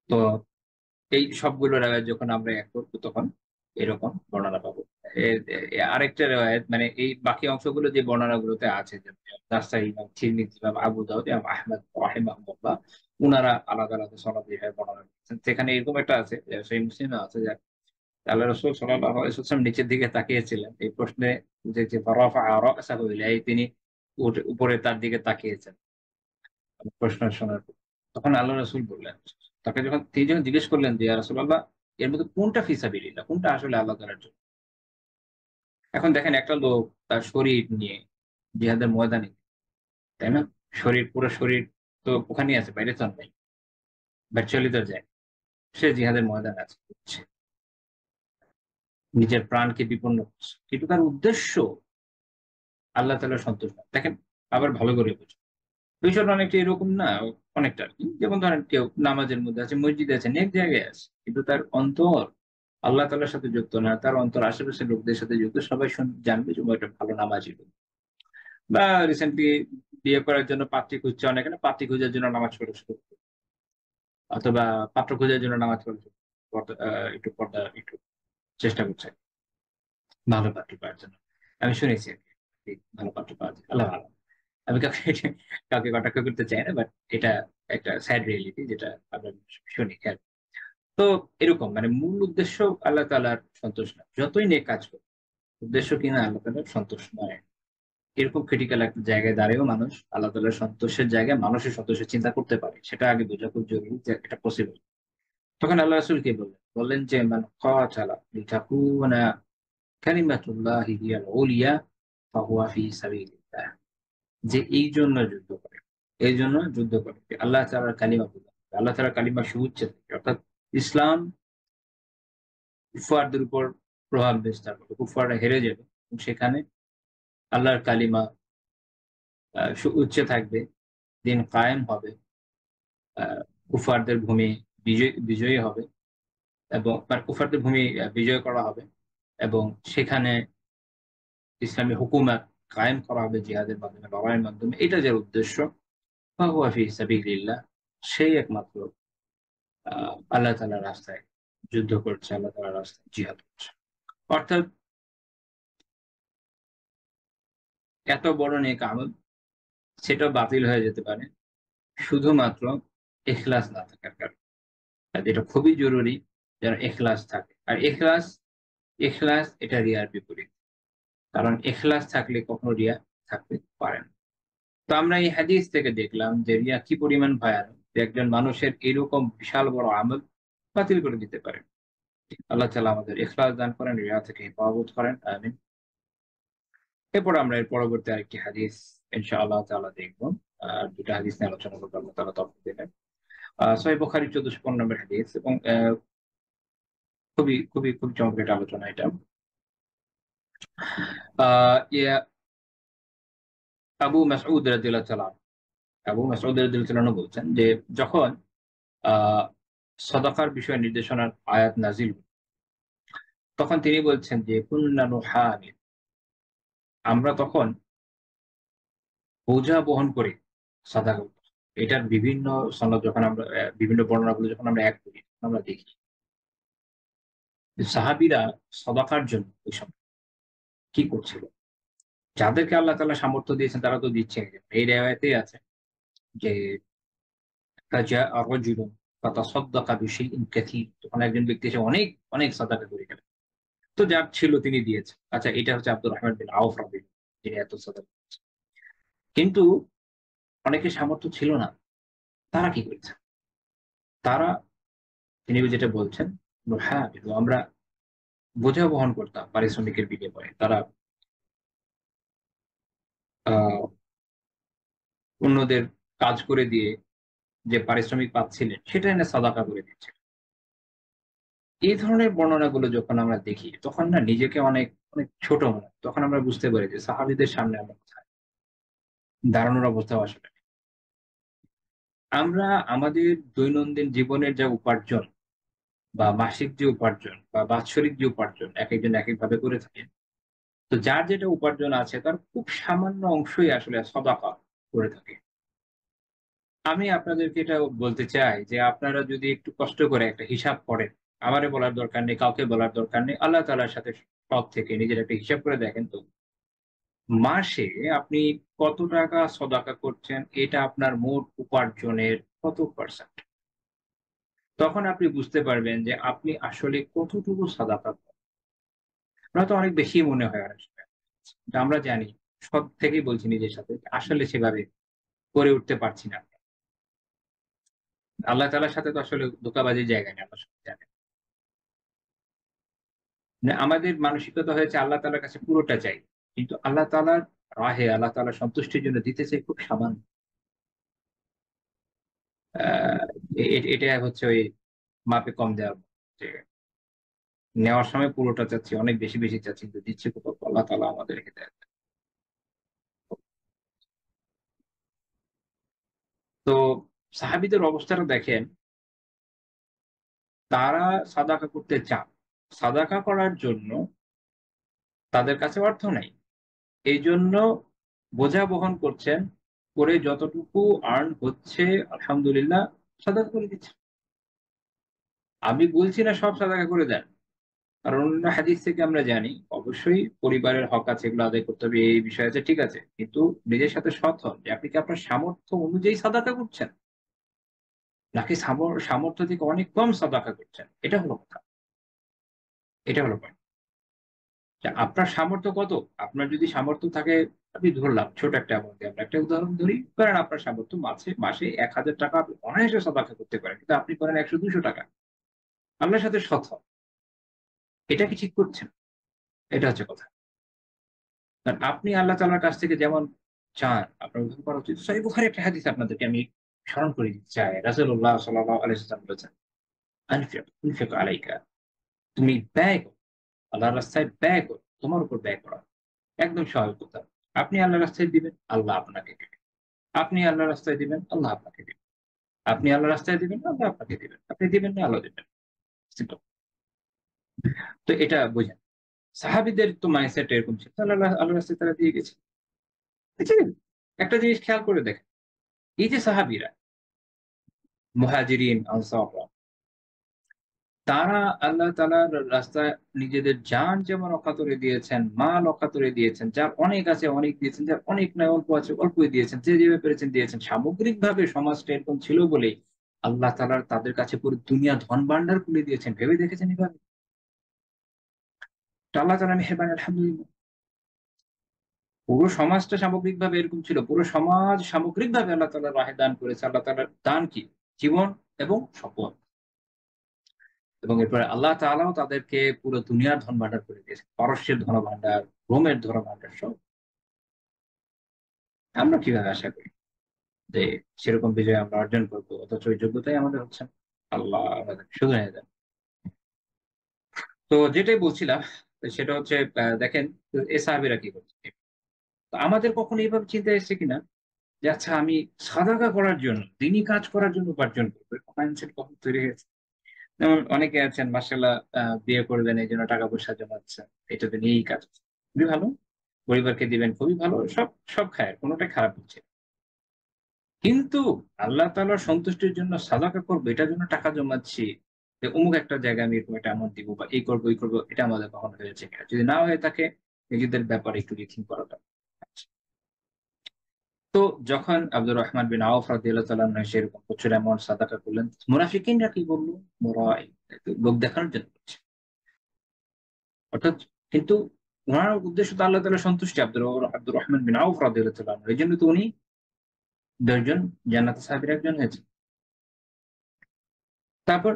তো এই সবগুলো রেওয়াজ যখন আমরা এক করবো তখন এরকম বর্ণনা পাবো। আরেকটা রেওয়ায়ত মানে এই বাকি অংশগুলো যে বর্ণনাগুলোতে আছে, যেমন নাসাঈ, ইমাম তিরমিজি, ইমাম আবু দাউদ, ইমাম আহমদ রাহিমাহুল্লাহ, উনারা আলাদা আলাদা সনদে বর্ণনা করেছেন। সেখানে এরকম একটা আছে, সেই মুসলিমে আছে যে আল্লাহ রাসূল সাল্লাল্লাহু আলাইহি ওয়াসাল্লাম নিচের দিকে তাকিয়েছিলেন এই প্রশ্নে, যে ফারাফা রাসাহু ইলাইহি, তিনি উপরে তার দিকে তাকিয়েছেন প্রশ্ন শোনার পর। তখন আল্লাহ রাসূল বললেন, তিনি যখন জিজ্ঞেস করলেন যে ইয়া রাসূলুল্লাহ, এর মধ্যে কোনটা ফি সাবিলিল্লাহ, কোনটা আসলে আল্লাহ তাআলার জন্য? এখন দেখেন একটা লোক তার শরীর নিয়ে জিহাদের ময়দানে, তাই না? পুরো শরীর তো ওখানেই আছে, বাইরে তো আর নাই, ভার্চুয়ালি তো যায়, সে জিহাদের ময়দানে আছে, নিজের প্রাণকে বিপন্ন করছে, কিন্তু তার উদ্দেশ্য আল্লাহ তাআলার সন্তুষ্ট না। দেখেন, আবার ভালো করে বুঝুন, বিষয়টা অনেকটা এরকম না, অনেকটা আরকি। যেমন ধরেন কেউ নামাজের মধ্যে আছে, মসজিদে আছে, নেক জায়গায় আছে, কিন্তু তার অন্তর আল্লাহ তাআলার সাথে যুক্ত না, তার অন্তর আশেপাশের লোকদের সাথে যুক্ত। সবাই জানবে যে ও একটা ভালো নামাজি লোক। বা রিসেন্টলি বিয়ে করার জন্য পাত্রী খুঁজছে অনেকে, না পাত্রী খোঁজার জন্য নামাজ পড়া শুরু করবে, অথবা পাত্র খোঁজার জন্য নামাজ পড়া শুরু করবে, একটু পর্দা একটু চেষ্টা করছে ভালো পাত্র পাওয়ার জন্য। আমি শুনেছি আরকি, ভালো পাত্র পাওয়া যায়, আল্লাহ ভালো। আমি কাউকে কটাক্ষ করতে চাই না, বাট এটা একটা স্যাড রিয়েলিটি যেটা আমরা শুনি। তো এরকম মানে মূল উদ্দেশ্য আল্লাহ তাআলার সন্তোষ না, যতই নেক কাজ করে উদ্দেশ্য কিনা আল্লাহ তাআলার সন্তোষ নয়। এরকম ক্রিটিক্যাল একটা জায়গায় দাঁড়িয়েও মানুষ আল্লাহ তাআলার সন্তোষের জায়গায় মানুষের সন্তোষের চিন্তা করতে পারে, সেটা আগে বোঝা খুব জরুরি যে এটা পসিবল। তখন আল্লাহ রাসূল কি বললেন যে মান কাতালা লিতাকুনা কালিমাতুল্লাহি হিয়াল উলিয়া ফাহুয়া ফি সাবিলিল্লাহ, যে এই জন্য যুদ্ধ করে, এই জন্য যুদ্ধ করে যে আল্লাহ তাআলার কালিমা বলতে, আল্লাহ তাআলার কালিমা সুউচ্চ থাকে, অর্থাৎ ইসলাম কুফফারদের উপর প্রভাব বিস্তার করবে, কুফফাররা হেরে যাবে এবং সেখানে আল্লাহর কালিমা সুউচ্চ থাকবে, দিন কায়েম হবে, কুফফারদের ভূমি বিজয়ী হবে, এবং কুফফারদের ভূমি বিজয় করা হবে, এবং সেখানে ইসলামী হুকুমত কায়েম করা হবে জিহাদের মাধ্যমে, লড়াইয়ের মাধ্যমে। এটা যার উদ্দেশ্য, ফাহুয়া ফি সাবিলিল্লাহ, সেই একমাত্র আল্লাহ তাআলার রাস্তায় যুদ্ধ করছে, আল্লাহ তাআলার রাস্তায় জিহাদ করছে। অর্থাৎ এত বড় নেক আমল সেটা বাতিল হয়ে যেতে পারে শুধুমাত্র ইখলাস না থাকার কারণে। আর এটা খুবই জরুরি যেন ইখলাস থাকে। আর ইখলাস এটা রিয়ার বিপরীত, কারণ ইখলাস থাকলে কখনো রিয়া থাকতে পারে না। তো আমরা এই হাদিস থেকে দেখলাম যে রিয়া কি পরিমাণ ভয়ানক, যে একজন মানুষের এরকম বিশাল বড় আমল বাতিল করে দিতে পারে। আল্লাহ তাআলা আমাদের ইখলাস দান করেন, রিয়া থেকে হেফাজত করেন, আমিন। এরপর আমরা এর পরবর্তী আরেকটি হাদিস ইনশাআল্লাহ তাআলা দেখব। আর দুটো হাদিস নিয়ে আলোচনা করবো আল্লাহ তাআলা তৌফিক দিলে। সহিহ বুখারী 1415 নম্বর হাদিস, এবং খুবই খুবই খুব চমৎকার একটা আলোচনা এটা। আবু মাসউদ রাদিয়াল্লাহু তাআলা বলছেন যে যখন আহ সাদাকার বিষয়ে নির্দেশনার আয়াত নাজিল, তখন তিনি বলছেন যে কুন্না নুহামিল, আমরা তখন বোঝা বহন করে সাদাকা করত। এটার বিভিন্ন সনদ যখন আমরা বিভিন্ন বর্ণনাগুলো যখন আমরা এক করি, আমরা দেখি যে সাহাবীরা সাদাকার জন্য ওই সময় কি করছিল? যাদেরকে আল্লাহ তাআলা সামর্থ্য দিয়েছেন তারা তো দিচ্ছেন। এই রিওয়ায়াতেই আছে যে ফাজাআ রাজুলুন ফাতাসাদ্দাকা বিশাইইন কাসীর, তখন একজন ব্যক্তি এসে অনেক, অনেক সাদাকা করে গেলেন। তো যার ছিল তিনি দিয়েছেন। আচ্ছা, এটা হচ্ছে আব্দুর রহমান বিন আউফ রাদিয়াল্লাহু আনহু, যিনি এত সাদাকা করেছেন। কিন্তু অনেকের সামর্থ্য ছিল না। তারা কি করেছে? তারা, তিনি যেটা বলছেন, হ্যাঁ, কিন্তু আমরা বোঝা বহন করতাম পারিশ্রমিকের বিনিময়ে। তারা আ অন্যদের কাজ করে দিয়ে যে পারিশ্রমিক পাচ্ছিলেন সেটা এনে সাদাকা করে দিচ্ছেন। এই ধরনের বর্ণনাগুলো যখন আমরা দেখি তখন না নিজেকে অনেক, অনেক ছোট মনে হয়। তখন আমরা বুঝতে পারি যে সাহাবীদের সামনে আমরা কোথায়? দাঁড়ানোর অবস্থাও আসলে নেই। আমরা আমাদের দৈনন্দিন জীবনের যা উপার্জন বা মাসিক যে উপার্জন বা বাৎসরিক যে উপার্জন একেকজন একেকভাবে করে থাকেন। তো যার যেটা উপার্জন আছে তার খুব সামান্য অংশই আসলে সদাকা করে থাকে। আমি আপনাদেরকে এটা বলতে চাই যে আপনারা যদি একটু কষ্ট করে একটা হিসাব করেন, আমারে বলার দরকার নেই, কাউকে বলার দরকার নেই। আল্লাহ তাআলার সাথে সৎ থেকে নিজের একটা হিসাব করে দেখেন তো। মাসে আপনি কত টাকা সদাকা করছেন এটা আপনার মোট উপার্জনের কত পার্সেন্ট? তখন আপনি বুঝতে পারবেন যে আপনি আসলে কতটুকু সাদাকা করেন। হয়তো অনেক বেশি মনে হয় অনেক সময়। কিন্তু আমরা জানি, সৎ থেকেই বলছি নিজের সাথে, আসলে সেভাবে করে উঠতে পারছি না। আল্লাহ তাআলার সাথে তো আসলে ধোঁকাবাজির জায়গা নেই, আল্লাহ সব জানেন। মানে আমাদের মানসিকতা হয়েছে আল্লাহ তাআলার কাছে পুরোটা চাই। কিন্তু আল্লাহ তাআলার রাহে, আল্লাহ তাআলার সন্তুষ্টির জন্য দিতে চাই খুব সামান্য। আ এটা হচ্ছে ওই মাপে কম দেওয়ার মতো, যে নেওয়ার সময় পুরোটা চাচ্ছি, অনেক বেশি, বেশি চাচ্ছি, কিন্তু দিচ্ছে কোথাও আল্লাহ তাআলা আমাদের হেদায়েত দেন। তো সাহাবীদের অবস্থাটা দেখেন, তারা সাদাকা করতে চান। সাদাকা করার জন্য তাদের কাছে অর্থ নাই। এইজন্য বোঝা বহন করছেন, করে যতটুকু আর্ন হচ্ছে আলহামদুলিল্লাহ সাদাকা করে দিচ্ছেন। আমি বলছি না সব সাদাকা করে দেন। কারণ অন্য হাদিস থেকে আমরা জানি অবশ্যই পরিবারের হক আছে, এগুলো আদায় করতে হবে, এই বিষয় আছে, ঠিক আছে। কিন্তু নিজের সাথে সৎ হন যে আপনি কি আপনার সামর্থ্য অনুযায়ী সাদাকা করছেন? নাকি সামর্থ্য থেকে অনেক কম সাদাকা করছেন? এটা হলো কথা। এটা হলো পয়েন্ট। যে আপনার সামর্থ্য কত? আপনার যদি সামর্থ্য থাকে, আমি ধরলাম ছোট একটা অ্যামাউন্ট দিয়ে আমরা একটা উদাহরণ ধরি। ধরেন আপনার সামর্থ্য মাসে ৳১,০০০ আপনি অনায়াসে সাদাকা করতে পারেন। কিন্তু আপনি করেন ৳১০০-৳২০০। আল্লাহর সাথে সৎ হন। এটা কি ঠিক করছেন? এটা হচ্ছে কথা। কারণ আপনি আল্লাহ তাআলার কাছ থেকে যেমন চান, আপনার ওইভাবে করা উচিত। সহিহ বুখারীর একটা হাদিস আপনাদেরকে আমি স্মরণ করে দিতে চাই। রাসূলুল্লাহ সাল্লাল্লাহু আলাইহি ওয়াসাল্লাম বলেছেন, "আনফিক আলাইকা।" তুমি ব্যয় করো। আল্লাহর রাস্তায় ব্যয় করো। তোমার উপর ব্যয় করা। একদম স্বাভাবিক কথা। আপনি আল্লাহর রাস্তায় দিবেন, আল্লাহ আপনাকে দিবেন। আপনি আল্লাহর রাস্তায় দিবেন, আল্লাহ আপনাকে দিবেন। আপনি আল্লাহর রাস্তায় দিবেন, আল্লাহ আপনাকে দিবেন। আপনি দিবেন না, আল্লাহ দিবেন। সিম্পল। তো এটা বোঝেন। সাহাবীদের তো মাইন্ডসেট এরকম ছিল। আল্লাহর রাস্তায় তারা দিয়ে গেছে। বুঝছেন? একটা জিনিস খেয়াল করে দেখেন। এই যে সাহাবীরা, মুহাজিরিন, আনসাররা, তারা আল্লাহ তাআলার রাস্তায় নিজেদের জান যেমন অকাতরে দিয়েছেন, মাল অকাতরে দিয়েছেন। যার অনেক আছে অনেক দিয়েছেন, যার অনেক নাই অল্প আছে অল্পই দিয়েছেন। যে যেভাবে পেরেছেন দিয়েছেন। সামগ্রিকভাবে সমাজটা এরকম ছিল বলেই আল্লাহ তাআলা তাদের কাছে পুরো দুনিয়া ধন ভান্ডার খুলে দিয়েছেন। ভেবে দেখেছেন এভাবে? তো আল্লাহ তাআলা মেহেরবান, আলহামদুলিল্লাহ। পুরো সমাজটা সামগ্রিকভাবে এরকম ছিল। পুরো সমাজ সামগ্রিকভাবে আল্লাহ তাআলা রাহে দান করেছে। আল্লাহ তাআলার দান কি? জীবন এবং সম্পদ। এবং এরপরে আল্লাহ তাআলাও তাদেরকে পুরো দুনিয়ার ধনভাণ্ডার করে দিয়েছেন। পারস্যের ধনভাণ্ডার, রোমের ধনভাণ্ডার সব। আমরা কিভাবে আশা করি যে সেরকম বিজয় আমরা অর্জন করব? অথচ ওই যোগ্যতাই আমাদের হচ্ছে না। আল্লাহ আমাদের শুধরাইয়া দেন। তো যেটাই বলছিলাম সেটা হচ্ছে দেখেন এ সাহাবীরা কি করছে। তো আমাদের কখনো এভাবে চিন্তা এসেছে কিনা যে আচ্ছা আমি সাদাকা করার জন্য, দ্বীনি কাজ করার জন্য উপার্জন করব। এরকম মাইন্ডসেট কখন তৈরি হয়েছে? যেমন অনেকে আছেন মাশাআল্লাহ বিয়ে করবেন এইজন্য টাকা পয়সা জমাচ্ছেন। এটাতে নিয়েই কাজ। খুবই ভালো। পরিবারকে দিবেন, খুবই ভালো, সব সব খায়ের, কোনোটাই খারাপ হচ্ছে না। কিন্তু আল্লাহ তাআলার সন্তুষ্টির জন্য সাদাকা করবো, এটার জন্য টাকা জমাচ্ছি, যে অমুক একটা জায়গায় আমি এরকম একটা অ্যামাউন্ট দিব বা এই করবো, এই করবো, এটা আমাদের কখনো হয়েছে কিনা? যদি না হয়ে থাকে, নিজেদের ব্যাপারে একটু রিথিঙ্ক করাটা। আচ্ছা। তো যখন আব্দুর রহমান বিন আউফ রাদিয়াল্লাহু তাআলা আনহু সেরকম প্রচুর অ্যামাউন্ট সাদাকা করলেন, মুনাফিকিনরা কি বলল? মুরাই, লোক দেখানোর জন্য করছে। অর্থাৎ, কিন্তু উনার উদ্দেশ্য তো আল্লাহ তাআলার সন্তুষ্টি। আব্দুর রহমান বিন আউফ রাদিয়াল্লাহু তাআলা আনহু, এইজন্য তো উনি ১০ জন জান্নাতের সাহাবীর একজন হয়েছে। তারপর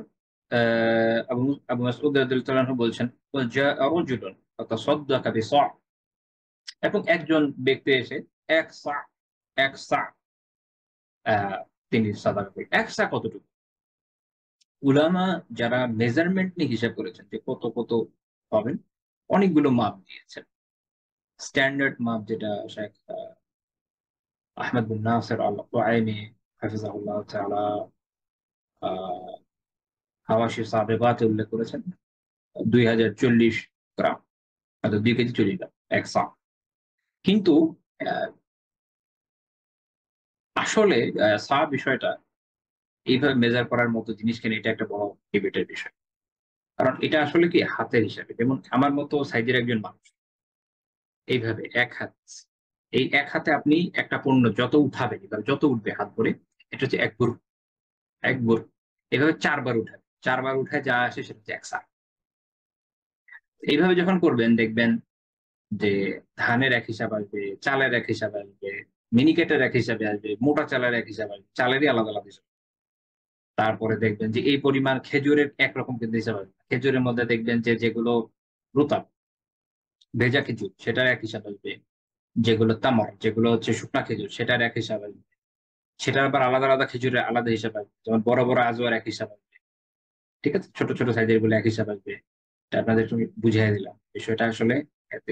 আবু আবু মাসউদ রাদিয়াল্লাহু তাআলা আনহু বলছেন, ওয়া জাআ রাজুলুন ফাতাসাদ্দাকা বিসা', এবং একজন ব্যক্তি এসে এক সা, এক সা আ তিনি সাদাকা করলেন। এক সা কতটুকু? উলামা যারা মেজারমেন্ট নিয়ে হিসাব করেছেন যে কত কত পাবেন, অনেকগুলো মাপ দিয়েছেন। স্ট্যান্ডার্ড মাপ যেটা শেখ আহমদ বিন নাসির আল ওয়াইনি হাফিজাহুল্লাহ তাআলা আ হাওয়াশি সাবেগাতে উল্লেখ করেছেন ২০৪০ গ্রাম, অর্থাৎ ২ কেজি ৪০ গ্রাম, এক সা। কিন্তু আ আসলে সা বিষয়টা এইভাবে মেজার করার মতো জিনিস কিনা, এটা একটা বড় ডিবেটের বিষয়। কারণ এটা আসলে কি হাতের হিসাবে। যেমন আমার মতো সাইজের একজন মানুষ এইভাবে এক হাত, এই এক হাতে আপনি একটা পণ্য যত উঠাবেন, এবার যত উঠবে হাত ভরে, এটা হচ্ছে এক ভর, এক ভর। এভাবে ৪ বার উঠাবেন। ৪ বার উঠায় যা আসে সেটা হচ্ছে ১ সা। এইভাবে যখন করবেন দেখবেন যে ধানের এক হিসাব আসবে, চালের এক হিসাব আসবে, মিনিকেটের এক হিসাবে আসবে, মোটা চালের এক হিসাব আসবে, চালেরই আলাদা আলাদা হিসাব। তারপরে দেখবেন যে এই পরিমাণ খেজুরের একরকম কিন্তু হিসাব আসবে না। খেজুরের মধ্যে দেখবেন যে যেগুলো রুতাব, ভেজা খেজুর, সেটার এক হিসাব আসবে। যেগুলো তামার, যেগুলো হচ্ছে শুকনা খেজুর, সেটার এক হিসাব আসবে। সেটার আবার আলাদা, আলাদা খেজুরের আলাদা হিসাব আসবে। যেমন বড়, বড় আজওয়ার এক হিসাব আসবে। ঠিক আছে? ছোট, ছোট সাইজের গুলো এক হিসাব আসবে। এটা আপনাদের একটু বুঝাইয়া দিলাম। বিষয়টা আসলে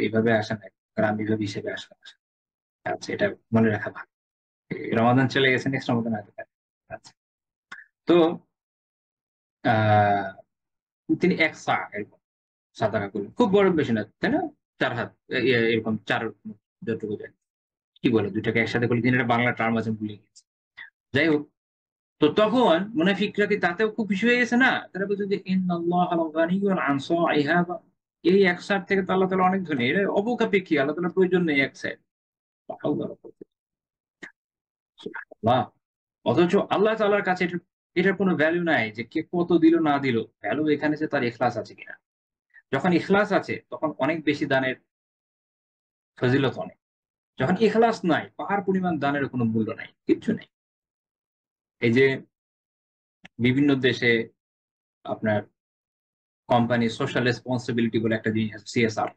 এইভাবে আসে না। গ্রামীভাবে হিসেবে আসে না। আচ্ছা, এটা মনে রাখা ভালো। রমাদান চলে গেছে, নেক্সট রমাদান আসতে পারে। আচ্ছা। তো আ তিনি ১ সা এরকম সাদাকা করলেন। খুব বড় বেশি না, তাই না? ৪ হাত এরকম ৪ যতটুকু যায়। কি বলে ২ টাকে একসাথে করলে, তিনি একটা বাংলা টার্ম আছে ভুলে গেছি। যাই হোক, তো তখন মুনাফিকরা কি তাতেও খুব খুশি হয়ে গেছে না? তারা বলছে যে ইন্নাল্লাহা লাগানিয়্যুন আন সা'iহা, এই এক সার থেকে তো আল্লাহ তাআলা অনেক ধনী। এর অবকাপেক্ষী, আল্লাহ তাআলার প্রয়োজন নেই এক সার। লা হাওলা ওয়ালা কুওয়াতা সুবহানাল্লাহ। অথচ আল্লাহ তাআলার কাছে এটার কোনো ভ্যালু নাই যে কে কত দিল না দিল। ভ্যালু এখানে যে তার ইখলাস আছে কিনা। যখন ইখলাস আছে তখন অনেক বেশি দানের ফজিলত অনেক। যখন ইখলাস নাই, পাহাড় পরিমাণ দানের কোনো মূল্য নাই। কিচ্ছু নেই। এই যে বিভিন্ন দেশে আপনার কোম্পানি সোশ্যাল রেসপন্সিবিলিটি বলে একটা জিনিস আছে, সিএসআর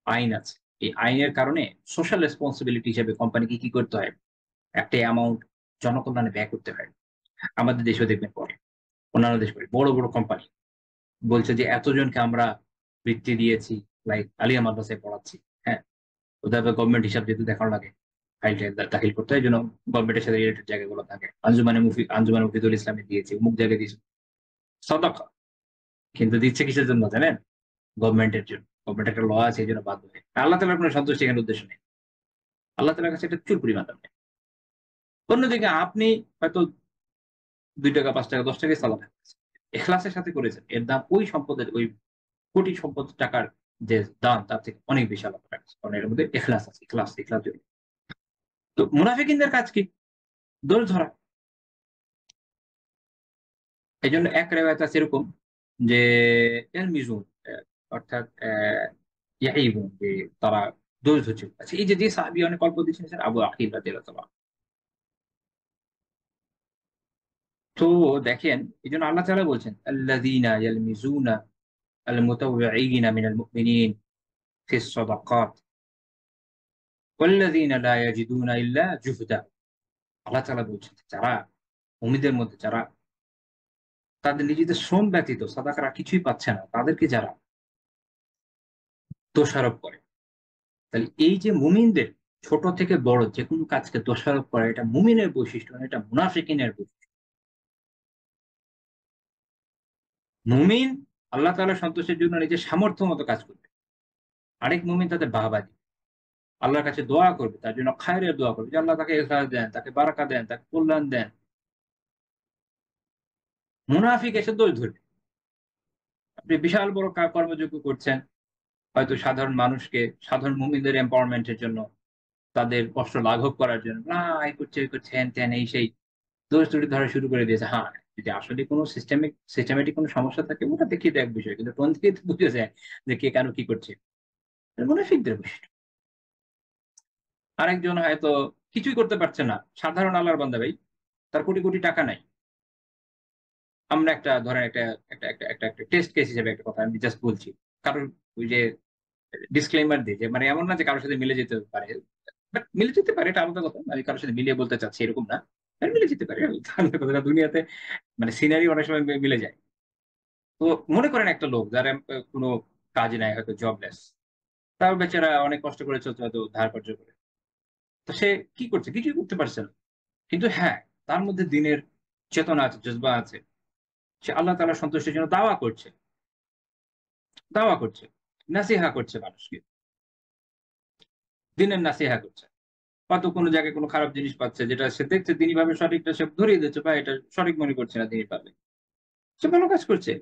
আইন আছে। এই আইনের কারণে সোশ্যাল রেসপন্সিবিলিটি হিসেবে কোম্পানিকে কি করতে হয়? একটা অ্যামাউন্ট জনকল্যাণে ব্যয় করতে হয়। আমাদের দেশেও দেখবেন করে। অন্যান্য দেশ করে। বড়, বড় কোম্পানি বলছে যে এতজনকে আমরা বৃত্তি দিয়েছি, লাইক আলিয়া মাদ্রাসায় পড়াচ্ছি। হ্যাঁ? ওদের আবার গভর্নমেন্ট হিসাব যেহেতু দেখানো লাগে, ফাইল-টাইল দাখিল করতে হয়। এজন্য গভর্নমেন্টের সাথে রিলেটেড জায়গাগুলো থাকে। আঞ্জুমানে মুফিদুল ইসলামে দিয়েছি, অমুক জায়গায় দিয়েছি। সাদাকা। কিন্তু দিচ্ছে কিসের জন্য জানেন? গভর্নমেন্টের জন্য। গভর্নমেন্ট একটা ল আছে, এজন্য বাধ্য হয়ে। আল্লাহ তাআলার কোন সন্তুষ্টি এখানে উদ্দেশ্য নেই। আল্লাহ তাআলার কাছে এটা চুল পরিমাণ দাম নেই। অন্যদিকে আপনি হয়তো ৳২, ৳৫, ৳১০ সালাত ইখলাসের সাথে করেছেন। এর দাম ওই সম্পদের, ওই কোটি সম্পদ টাকার যে দাম, তার থেকে অনেক বেশি আল্লাহ তাআলার কাছে। কারণ এর মধ্যে ইখলাস আছে। ইখলাস জড়িত। তো মুনাফিকিনদের কাজ কি? দোষ ধরা। এজন্য এক রেওয়ায়াত আছে এরকম যে ইয়ালমিজুন, অর্থাৎ ইয়াইবুন, যে তারা দোষ ধরছিল। আচ্ছা, এই যে সাহাবী অনেক অল্প দিয়েছেন আবু আকিল রাদিয়াল্লাহু তাআলা। তো দেখেন, এজন্য আল্লাহ তাআলা বলছেন, আল্লাযীনা ইয়ালমিজুনা আল মুতাওয়িঈনা মিনাল মুমিনিন ফিস সাদাকাত ওয়াল্লাযীনা লা ইয়াজিদুনা ইল্লা জুহদাহুম। আল্লাহ তাআলা বলছেন, যারা মুমিনদের মধ্যে যারা তাদের নিজেদের শ্রম ব্যতীত সাদাকার আর কিছুই পাচ্ছে না, তাদেরকে যারা দোষারোপ করে। তাহলে এই যে মুমিনদের ছোট থেকে বড় যেকোনো কাজকে দোষারোপ করা, এটা মুমিনের বৈশিষ্ট্য না, এটা মুনাফিকিনের বৈশিষ্ট্য। মুমিন আল্লাহ তাআলার সন্তোষের জন্য নিজের সামর্থ্য মতো কাজ করবে। আরেক মুমিন তাদের বাহবা দিবে। আল্লাহর কাছে দোয়া করবে, তার জন্য খায়রের দোয়া করবে যে আল্লাহ তাকে ইখলাস দেন, তাকে বারাকা দেন, তাকে কল্যাণ দেন। মুনাফিক এসে দোষ ধরবে। আপনি বিশাল বড় কর্মযজ্ঞ করছেন, হয়তো সাধারণ মানুষকে, সাধারণ মুমিনদের এম্পাওয়ারমেন্ট এর জন্য, তাদের কষ্ট লাঘব করার জন্য এই করছে, ওই করছে, হ্যান ত্যান এই সেই দোষ ত্রুটি ধরা শুরু করে দিয়েছে। হ্যাঁ, যদি আসলে কোনো সিস্টেমেটিক কোনো সমস্যা থাকে ওটা দেখিয়ে দেয় এক বিষয়, কিন্তু টোন থেকে তো বুঝে যায় যে কে কেন কি করছে। এটা মুনাফিকদের বৈশিষ্ট্য। আরেকজন হয়তো কিছুই করতে পারছে না, সাধারণ আল্লাহর বান্দা ভাই, তার কোটি কোটি টাকা নাই। আমরা একটা ধরেন একটা একটা একটা একটা একটা টেস্ট কেস হিসেবে একটা কথা আমি জাস্ট বলছি। কারণ ওই যে ডিসক্লেইমার দিই যে মানে এমন না যে কারোর সাথে মিলে যেতে পারে। বাট মিলে যেতে পারে এটা আলাদা কথা। আমি কারোর সাথে মিলিয়ে বলতে চাচ্ছি এরকম না। মিলে যেতে পারে। আলাদা কথা। দুনিয়াতে মানে সিনারি অনেক সময় মিলে যায়। তো মনে করেন একটা লোক যার কোনো কাজ নাই, হয়তো জবলেস। তাও বেচারা অনেক কষ্ট করে চলছে, হয়তো ধার কর্জ করে। তো সে কি করছে? কিছুই করতে পারছে না। কিন্তু হ্যাঁ, তার মধ্যে দিনের চেতনা আছে, জজবা আছে। সে আল্লাহ তাআলার সন্তুষ্টির জন্য দাওয়া করছে। দাওয়া করছে। নাসিহা করছে মানুষকে। দিনের নাসিহা করছে। হয়তো কোনো জায়গায় কোনো খারাপ জিনিস পাচ্ছে, যেটা সে দেখছে দিনীভাবে সঠিকটা সে ধরিয়ে দিচ্ছে, বা এটা সঠিক মনে করছে না দিনীভাবে। সে ভালো কাজ করছে।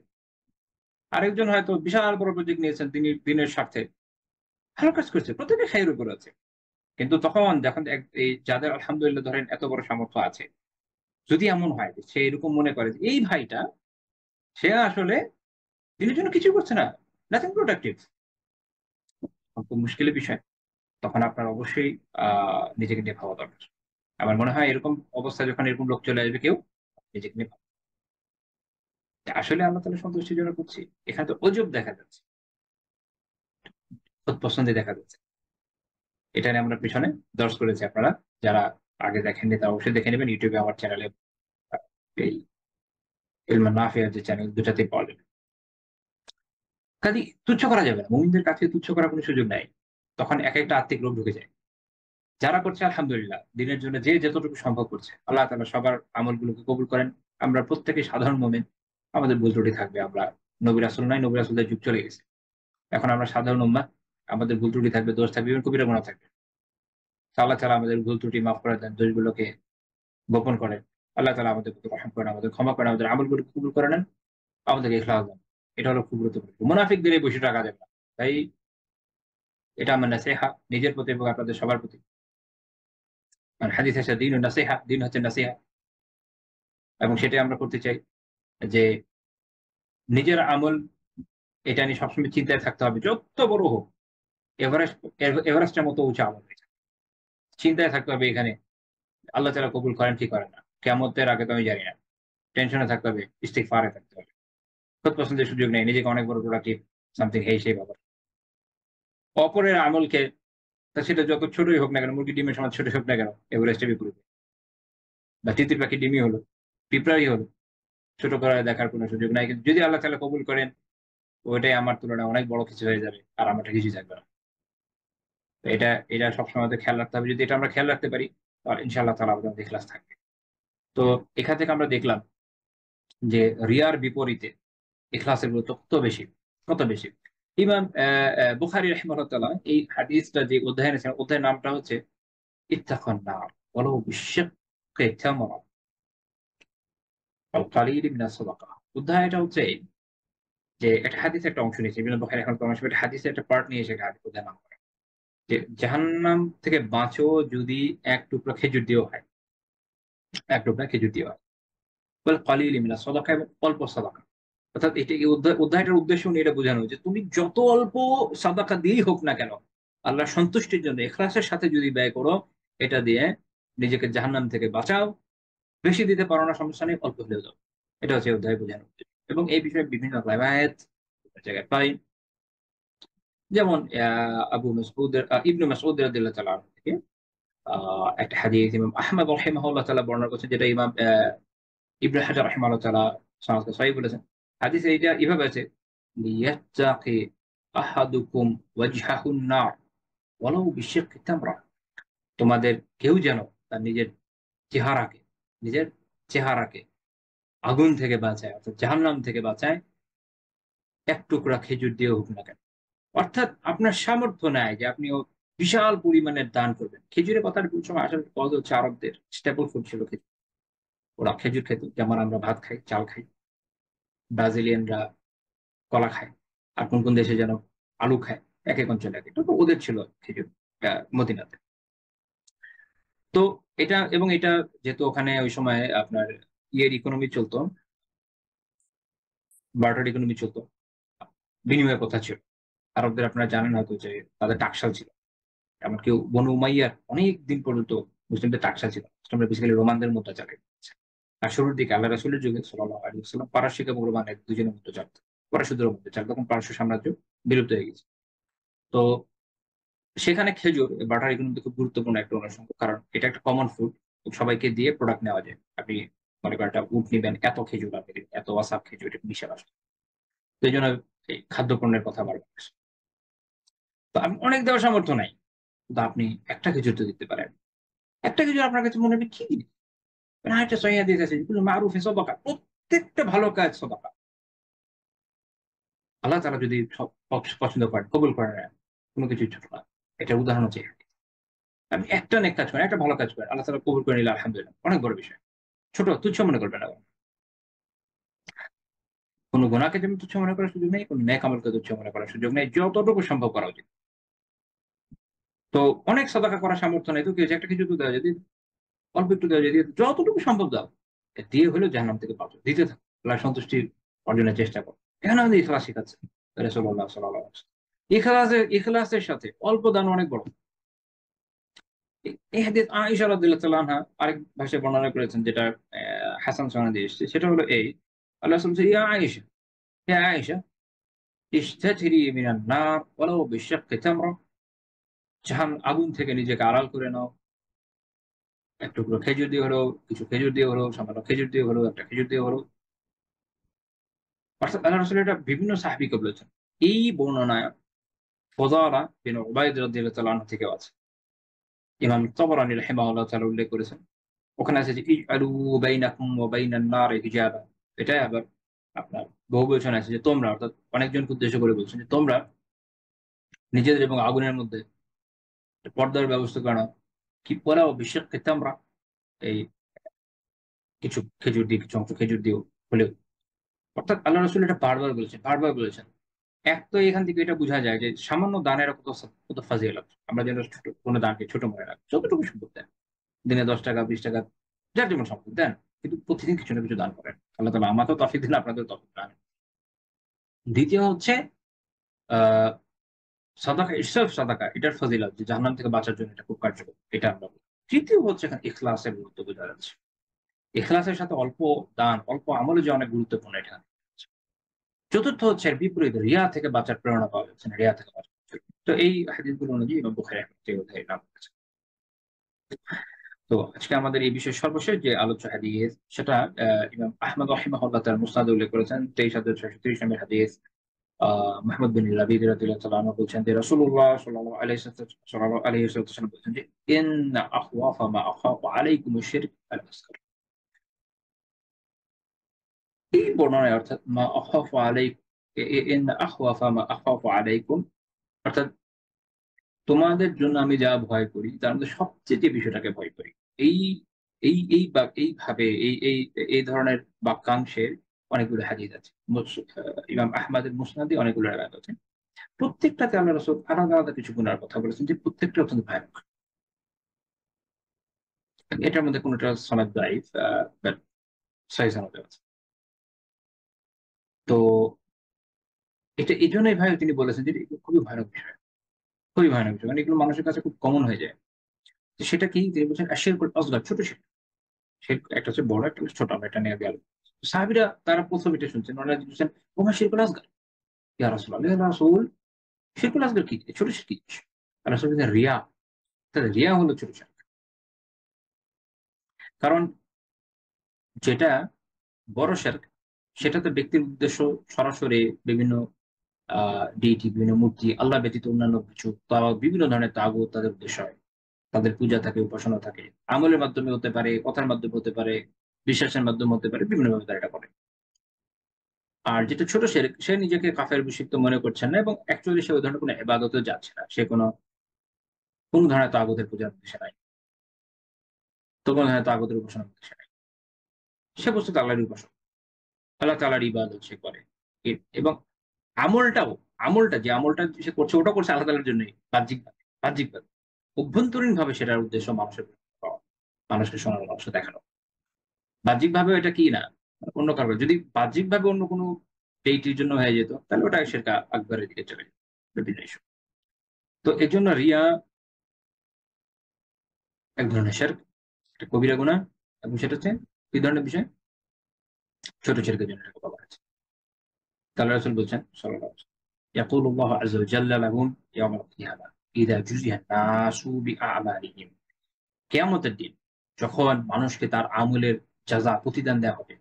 আরেকজন হয়তো বিশাল বড় প্রজেক্ট নিয়েছেন দিনের স্বার্থে। ভালো কাজ করছে। প্রত্যেকে খায়ের উপর আছে। কিন্তু তখন যখন এই যাদের আলহামদুলিল্লাহ ধরেন এত বড় সামর্থ্য আছে, যদি এমন হয় যে সে এরকম মনে করে যে এই ভাইটা, সে আসলে দিনের জন্য কিছুই করছে না। Nothing productive. খুব মুশকিলের বিষয়। তখন আপনার অবশ্যই নিজেকে নিয়ে ভাবা দরকার। আমার মনে হয় এরকম অবস্থায় যখন এরকম লোক চলে আসবে কেউ, নিজেকে নিয়ে ভাবা। আসলে আল্লাহ তাআলার সন্তুষ্টির জন্য করছি। এখানে তো অজুব দেখা যাচ্ছে। খুদ পছন্দে দেখা যাচ্ছে। এটা নিয়ে আমরা পিছনে দর্শ করেছি আপনারা। যারা আগে দেখেননি তারা অবশ্যই দেখে নেবেন। ইউটিউবে আমার চ্যানেলে এই ইলমান নাফিয়ার যে চ্যানেল, দুটাতেই পাওয়া যাবে। কাজেই তুচ্ছ করা যাবে না। মুমিনদের কাছে তুচ্ছ করার কোনো সুযোগ নাই। তখন একেকটা আত্মিক রোগ ঢুকে যায়। যারা করছে আলহামদুলিল্লাহ, দিনের জন্য যে যতটুকু সম্ভব করছে। আল্লাহ তাআলা সবার আমলগুলোকে কবুল করেন। আমরা প্রত্যেকেই সাধারণ মুমিন। আমাদের ভুল ত্রুটি থাকবে। আমরা নবী রাসূল নয়, নবী রাসূলদের যুগ চলে গেছে। এখন আমরা সাধারণ উম্মাহ। আমাদের ভুল ত্রুটি থাকবে, দোষ থাকবে, এবং কবিরা গুনাহ থাকবে। আল্লাহ তাআলা আমাদের ভুল ত্রুটি মাফ করে দেন, দোষগুলোকে গোপন করেন। আল্লাহ তাআলা আমাদের প্রতি রহম করেন, আমাদের ক্ষমা করেন, আমাদের আমলগুলোকে কবুল করে নেন, আমাদেরকে ইখলাস দেন। এটা হলো খুব গুরুত্বপূর্ণ। মুনাফিকদের এই বৈশিষ্ট্য রাখা যাবে না। তাই এটা আমার নাসিহা নিজের প্রতি এবং আপনাদের সবার প্রতি। কারণ হাদিস আছে দীনুন নাসিহা, দিন হচ্ছে নাসিহা। এবং সেটাই আমরা করতে চাই যে নিজের আমল এটা নিয়ে সবসময় চিন্তায় থাকতে হবে। যত বড় হোক, এভারেস্ট এভারেস্টের মতো উঁচু আমল হয়েছে। চিন্তায় থাকতে হবে এখানে আল্লাহ তাআলা কবুল করেন কি করেন না। কিয়ামতের আগে তো আমি জানি না। টেনশনে থাকতে হবে, ইস্তিগফারে থাকতে হবে। খুদ পছন্দের সুযোগ নেই। নিজেকে অনেক বড় প্রোডাক্টিভ সামথিং সেই ব্যাপার। অপরের আমলকে তা সেটা যত ছোটই হোক না কেন, মুরগি ডিমের সমান ছোট হোক না কেন, এভারেস্টের বিপরীতে। বা তিতির পাখি ডিমই হলো, পিঁপড়াই হলো। ছোট করে দেখার কোনো সুযোগ নাই। কিন্তু যদি আল্লাহ তাআলা কবুল করেন, ওইটাই আমার তুলনায় অনেক বড় কিছু হয়ে যাবে। আর আমারটা কিছুই থাকবে না। তো এটা সবসময় আমাদের খেয়াল রাখতে হবে। যদি এটা আমরা খেয়াল রাখতে পারি, তাহলে ইনশাআল্লাহ তাআলা আমাদের মধ্যে ইখলাস থাকবে। তো এখান থেকে আমরা দেখলাম যে রিয়ার বিপরীতে ইখলাসের গুরুত্ব কত বেশি, কত বেশি। ইমাম বুখারী রাহিমাহুল্লাহ তাআলা এই হাদিসটা যে অধ্যায় এনেছেন, অধ্যায়ের নামটা হচ্ছে ইত্তাকুন নার ওয়ালাউ বিশিক্কি তামরা আল কালিল মিনাস সাদাকা। অধ্যায়টা হচ্ছে এই যে একটা হাদিসের একটা অংশ নিয়েছে। ইমাম বুখারী এখন কোন একটা হাদিসের একটা পার্ট নিয়ে এসে হাদিস অধ্যায় নাম করে যে জাহান্নাম থেকে বাঁচো যদি এক টুকরা খেজুর দিয়েও হয়। এক টুকরা খেজুর দিয়েও হয়। ওয়াল কালিল মিনাস সাদাকা, এবং অল্প সাদাকা। অর্থাৎ এটা এই অধ্যায়টার উদ্দেশ্য নিয়ে এটা বোঝানো যে তুমি যত অল্প সাদাকা দিয়েই হোক না কেন, আল্লাহর সন্তুষ্টির জন্য ইখলাসের সাথে যদি ব্যয় করো, এটা দিয়ে নিজেকে জাহান্নাম থেকে বাঁচাও। বেশি দিতে পারো না, সমস্যা নেই, অল্প হলেও দাও। এটা হচ্ছে এই অধ্যায় বোঝানো উদ্দেশ্য। এবং এই বিষয়ে বিভিন্ন রাওয়ায়াত জায়গায় পাই। যেমন আবু মাসউদ ইবনে মাসউদ রাদিয়াল্লাহু তাআলা আনহু থেকে একটা হাদিস ইমাম আহমদ রাহিমাহুল্লাহ তাআলা বর্ণনা করেছেন, যেটা ইমাম ইবনে হাজার রাহিমাহুল্লাহ তাআলা সনদকে সহিহ বলেছেন। হাদিসে এটা এভাবে আছে, লিয়াত্তাকি আহাদুকুম ওয়াজহাহুন নার ওয়ালাউ বিশিক্কি তামরা। তোমাদের কেউ যেন তার চেহারাকে নিজের চেহারাকে আগুন থেকে বাঁচায়, অর্থাৎ জাহান্নাম থেকে বাঁচায়, এক টুকরা খেজুর দিয়ে হোক না কেন। অর্থাৎ আপনার সামর্থ্য নাই যে আপনি বিশাল পরিমাণের দান করবেন। খেজুরের কথার সময় আসলে কথা হচ্ছে আরবদের স্টেপল ফুড ছিল খেজুর। ওরা খেজুর খেত যেমন আমরা ভাত খাই, চাল খাই। ব্রাজিলিয়ানরা কলা খায়। আর কোন কোন দেশে যেন আলু খায়। এক এক অঞ্চলে এক একটা। তো ওদের ছিল খেজুর মদিনাতে। তো এটা এবং এটা যেহেতু ওখানে ওই সময় আপনার ইয়ের ইকোনমি চলতো, বার্টার ইকোনমি চলতো, বিনিময় প্রথা ছিল। আরবদের আপনারা জানেন হয়তো যে তাদের টাকশাল ছিল। এমনকি বনু উমাইয়ার অনেক দিন পর্যন্ত মুসলিমদের টাকশাল ছিল। মুসলিমরা বেসিক্যালি রোমানদের মতো চালে। আর শুরুর দিকে আল্লাহ রাসূলের যুগে সাল্লাল্লাহু আলাইহি ওয়াসাল্লাম পারস্যিক এবং রোমান দুজনের মতো চালত। ওরা শুধু রোমানদের চালত, তখন পারস্য সাম্রাজ্য বিলুপ্ত হয়ে গেছে। তো সেখানে খেজুর বাটার ইকোনমিতে খুব গুরুত্বপূর্ণ একটা অনুষঙ্গ। কারণ এটা একটা কমন ফুড। সবাইকে দিয়ে প্রোডাক্ট নেওয়া যায়। আপনি মনে করেন একটা উট নিবেন, এত খেজুর আপনি দিবেন, এত ওয়াসাব খেজুর, এটা বিশাল আসবে। তো এই জন্য এই খাদ্য পণ্যের কথা বারবার আসে। তো আপনি অনেক দেওয়ার সামর্থ্য নাই। কিন্তু আপনি একটা খেজুর তো দিতে পারেন। একটা খেজুর আপনার কাছে মনে হবে কি জিনিস? আরেকটা সহিহ হাদিস আছে যেগুলো মারুফে সদাকা। প্রত্যেকটা ভালো কাজ সদাকা। আল্লাহ তাআলা যদি সব পছন্দ করেন, কবুল করেন না, কোন কিছুই ছোট না। এটার উদাহরণ হচ্ছে এই হাদিস। আপনি একটা নেক কাজ করেন, একটা ভালো কাজ করেন। আল্লাহ তাআলা কবুল করে নিলে আলহামদুলিল্লাহ। অনেক বড় বিষয়। ছোট তুচ্ছ মনে করবেন না। কোন গুনাহকে যেমন তুচ্ছ মনে করার সুযোগ নেই, কোন নেক আমলকে তুচ্ছ মনে করার সুযোগ নেই। যতটুকু সম্ভব করা উচিত। তো অনেক সাদাকা করার সামর্থ্য নেই তো কি হয়েছে? একটা কিছু তো দেওয়া যদি অল্প একটু দেওয়া যদি যতটুকু সম্ভব দাও। দিয়ে হলেও জাহান্নাম থেকে বাঁচো। দিতে থাকো। আল্লাহর সন্তুষ্টি অর্জনের চেষ্টা করো। এখানে আমাদের ইখলাস শিখাচ্ছে রাসূলুল্লাহ সাল্লাল্লাহু আলাইহি ওয়াসাল্লাম। ইখলাসের সাথে অল্প দান অনেক বড়। এই হাদিস আয়েশা রাদিয়াল্লাহু তাআলা আনহা আরেক ভাষায় বর্ণনা করেছেন যেটা হাসান সনদে এসেছে। সেটা হলো এই, আল্লাহ রাসূল বলছে, ইয়া আয়েশা, হে আয়েশা, ইসতাতরি মিনান নার ওয়ালাউ বিশাক্কি তামরা। আগুন থেকে নিজেকে আড়াল করে নাও। এক টুকরো খেজুর দিয়ে হলো, কিছু খেজুর দিয়ে হলো, সামান্য খেজুর দিয়ে হলো, একটা খেজুর দিয়ে হলো। অর্থাৎ আল্লাহ রাসূল এটা বিভিন্ন সাহাবীকে বলেছেন। এই বর্ণনায় ফুযালা বিন উবাইদ রাদিয়াল্লাহু তাআলা আনহু থেকেও আছে। ইমাম তাবরানী রাহিমাহুল্লাহ তাআলা উল্লেখ করেছেন। ওখানে আছে যে ইজআলু বাইনাকুম ওয়া বাইনান নারি হিজাবা। এটাই আবার আপনার বহুবচন আছে যে তোমরা, অর্থাৎ অনেকজনকে উদ্দেশ্য করে বলছেন যে তোমরা নিজেদের এবং আগুনের মধ্যে পর্দার ব্যবস্থা করে নাও। কি ওয়ালাউ বিশাক্কি তামরা, এই কিছু খেজুর দিয়ে, কিছু অংশ খেজুর দিয়েও হলেও। অর্থাৎ আল্লাহ রাসূল এটা বারবার বলেছেন, বারবার বলেছেন। এক তো এখান থেকে এটা বোঝা যায় যে সামান্য দানের কত ফাজিলত। আমরা যেন ছোট কোনো দানকে ছোট মনে রাখি। যতটুকু সম্ভব দেন। দিনে ৳১০, ৳২০, যার যেমন সম্ভব দেন। কিন্তু প্রতিদিন কিছু না কিছু দান করেন। আল্লাহ তাআলা আমাকেও তৌফিক দিন, আপনাদেরও তৌফিক দান। দ্বিতীয় হচ্ছে আ সাদাকা, ইসরাফ সাদাকা, এটার ফজিলত যে জাহান্নাম থেকে বাঁচার জন্য এটা খুব কার্যকর। এটা আমরা বলি। তৃতীয় হচ্ছে এখানে ইখলাসের গুরুত্ব বোঝা যাচ্ছে। ইখলাসের সাথে অল্প দান, অল্প আমলও যে অনেক গুরুত্বপূর্ণ এটা। চতুর্থ হচ্ছে এর বিপরীত রিয়া থেকে বাঁচার প্রেরণা পাওয়া যাচ্ছে না। রিয়া থেকে বাঁচার জন্য। তো এই হাদিসগুলো অনুযায়ী ইমাম বুখারী এই অধ্যায়ের নাম করেছেন। তো আজকে আমাদের এই বিষয়ে সর্বশেষ যে আলোচ্য হাদিস সেটা ইমাম আহমদ রাহিমাহুল্লাহ তার মুসনাদে উল্লেখ করেছেন ২৩,৬৩০ নম্বর হাদিস। মাহমুদ বিন লাবিদ রাদিয়াল্লাহু তাআলা আনহু বলছেন যে রাসূলুল্লাহ সাল্লাল্লাহু আলাইহি ওয়াসাল্লাম বলছেন যে ইন্না আখওয়াফা মা আখাফু আলাইকুম আশ-শিরক আল-আসগর। এই বর্ণনায় অর্থাৎ মা আখাফু আলাইকুম, ইন্না আখওয়াফা মা আখাফু আলাইকুম, অর্থাৎ তোমাদের জন্য আমি যা ভয় করি তার মধ্যে সবচেয়ে যে বিষয়টাকে ভয় করি। এই এইভাবে এই ধরনের বাক্যাংশের অনেকগুলো হাদিস আছে। ইমাম আহমদের মুসনাদে অনেকগুলো রেওয়ায়াত আছে। প্রত্যেকটাতে আল্লাহ রাসূল আলাদা, আলাদা কিছু গুনার কথা বলেছেন যে প্রত্যেকটা অত্যন্ত ভয়ানক। এটার মধ্যে কোনটা সনদ দাঈফ, বাট সহিহ সনদে আছে। তো এটা এজন্যই ভাই তিনি বলেছেন যে এগুলো খুবই ভয়ানক বিষয়। খুবই ভয়ানক বিষয়। মানে এগুলো মানুষের কাছে খুব কমন হয়ে যায়। তো সেটা কি? তিনি বলছেন আশ-শিরকুল আসগর, ছোট শিরক। একটা হচ্ছে বড়, একটা হচ্ছে ছোট। আমরা এটা নিয়ে আগে সাহাবীরা তারা ১ম এটা শুনছেন। ওনারা জিজ্ঞেস করছেন, ওমা শিরকুল আসগর? ইয়া রাসূলুল্লাহ, ইয়া রাসূল, শিরকুল আসগর কি? ছোট শিরক কি জিনিস? রাসূল বললেন রিয়া। তাহলে রিয়া হলো ছোট শিরক। কারণ যেটা বড় শিরক সেটাতে ব্যক্তির উদ্দেশ্য সরাসরি বিভিন্ন ডিইটি, বিভিন্ন মূর্তি, আল্লাহ ব্যতীত অন্যান্য কিছু বিভিন্ন ধরনের তাগুত তাদের উদ্দেশ্য হয়। তাদের পূজা থাকে, উপাসনা থাকে। আমলের মাধ্যমে হতে পারে, কথার মাধ্যমে হতে পারে, বিশ্বাসের মাধ্যমে হতে পারে, বিভিন্নভাবে তারা এটা করে। আর যেটা ছোট শিরক, সে নিজেকে কাফের অভিষিক্ত মনে করছেন না এবং অ্যাকচুয়ালি সে ওই ধরনের কোনো ইবাদতেও যাচ্ছে না। সে কোনো কোন ধরনের তাগুতের পূজার মধ্যে সে নাই, তো কোন ধরনের তাগুতের উপাসনার মধ্যে সে নাই। সে বস্তুত আল্লাহর উপাসক, আল্লাহ তাআলার ইবাদত সে করে। এবং আমলটাও, আমলটা যে আমলটা সে করছে ওটা করছে আল্লাহ তাআলার জন্যই বাহ্যিকভাবে, বাহ্যিকভাবে। অভ্যন্তরীণভাবে সেটার উদ্দেশ্য মানুষের পাওয়া, মানুষকে শোনানো, মানুষকে দেখানো। বাহ্যিকভাবে এটা কি না, অন্য কারো যদি বাহ্যিকভাবে অন্য কোনো ডেইটির জন্য হয়ে যেত তাহলে ওটা শিরক আকবরের দিকে চলে যেত, বিভিন্ন ইস্যু। তো এজন্য রিয়া এক ধরনের শিরক, একটা কবিরা গুনাহ, এবং সেটা হচ্ছে কি ধরনের বিষয়, ছোট শিরকের জন্য এটাকে বলা হয়েছে। আল্লাহ রাসূল বলছেন সাল্লাল্লাহু আলাইহি ওয়াসাল্লাম, ইয়াকুলু আল্লাহু আযজা ওয়া জাল্লা লাহুম ইয়াওমাল কিয়ামাহ ইযা জুজিয়া নাসু বিআ'মালিহিম। কিয়ামতের দিন যখন মানুষকে তার আমলের জাযা প্রতিদান দেওয়া হবে,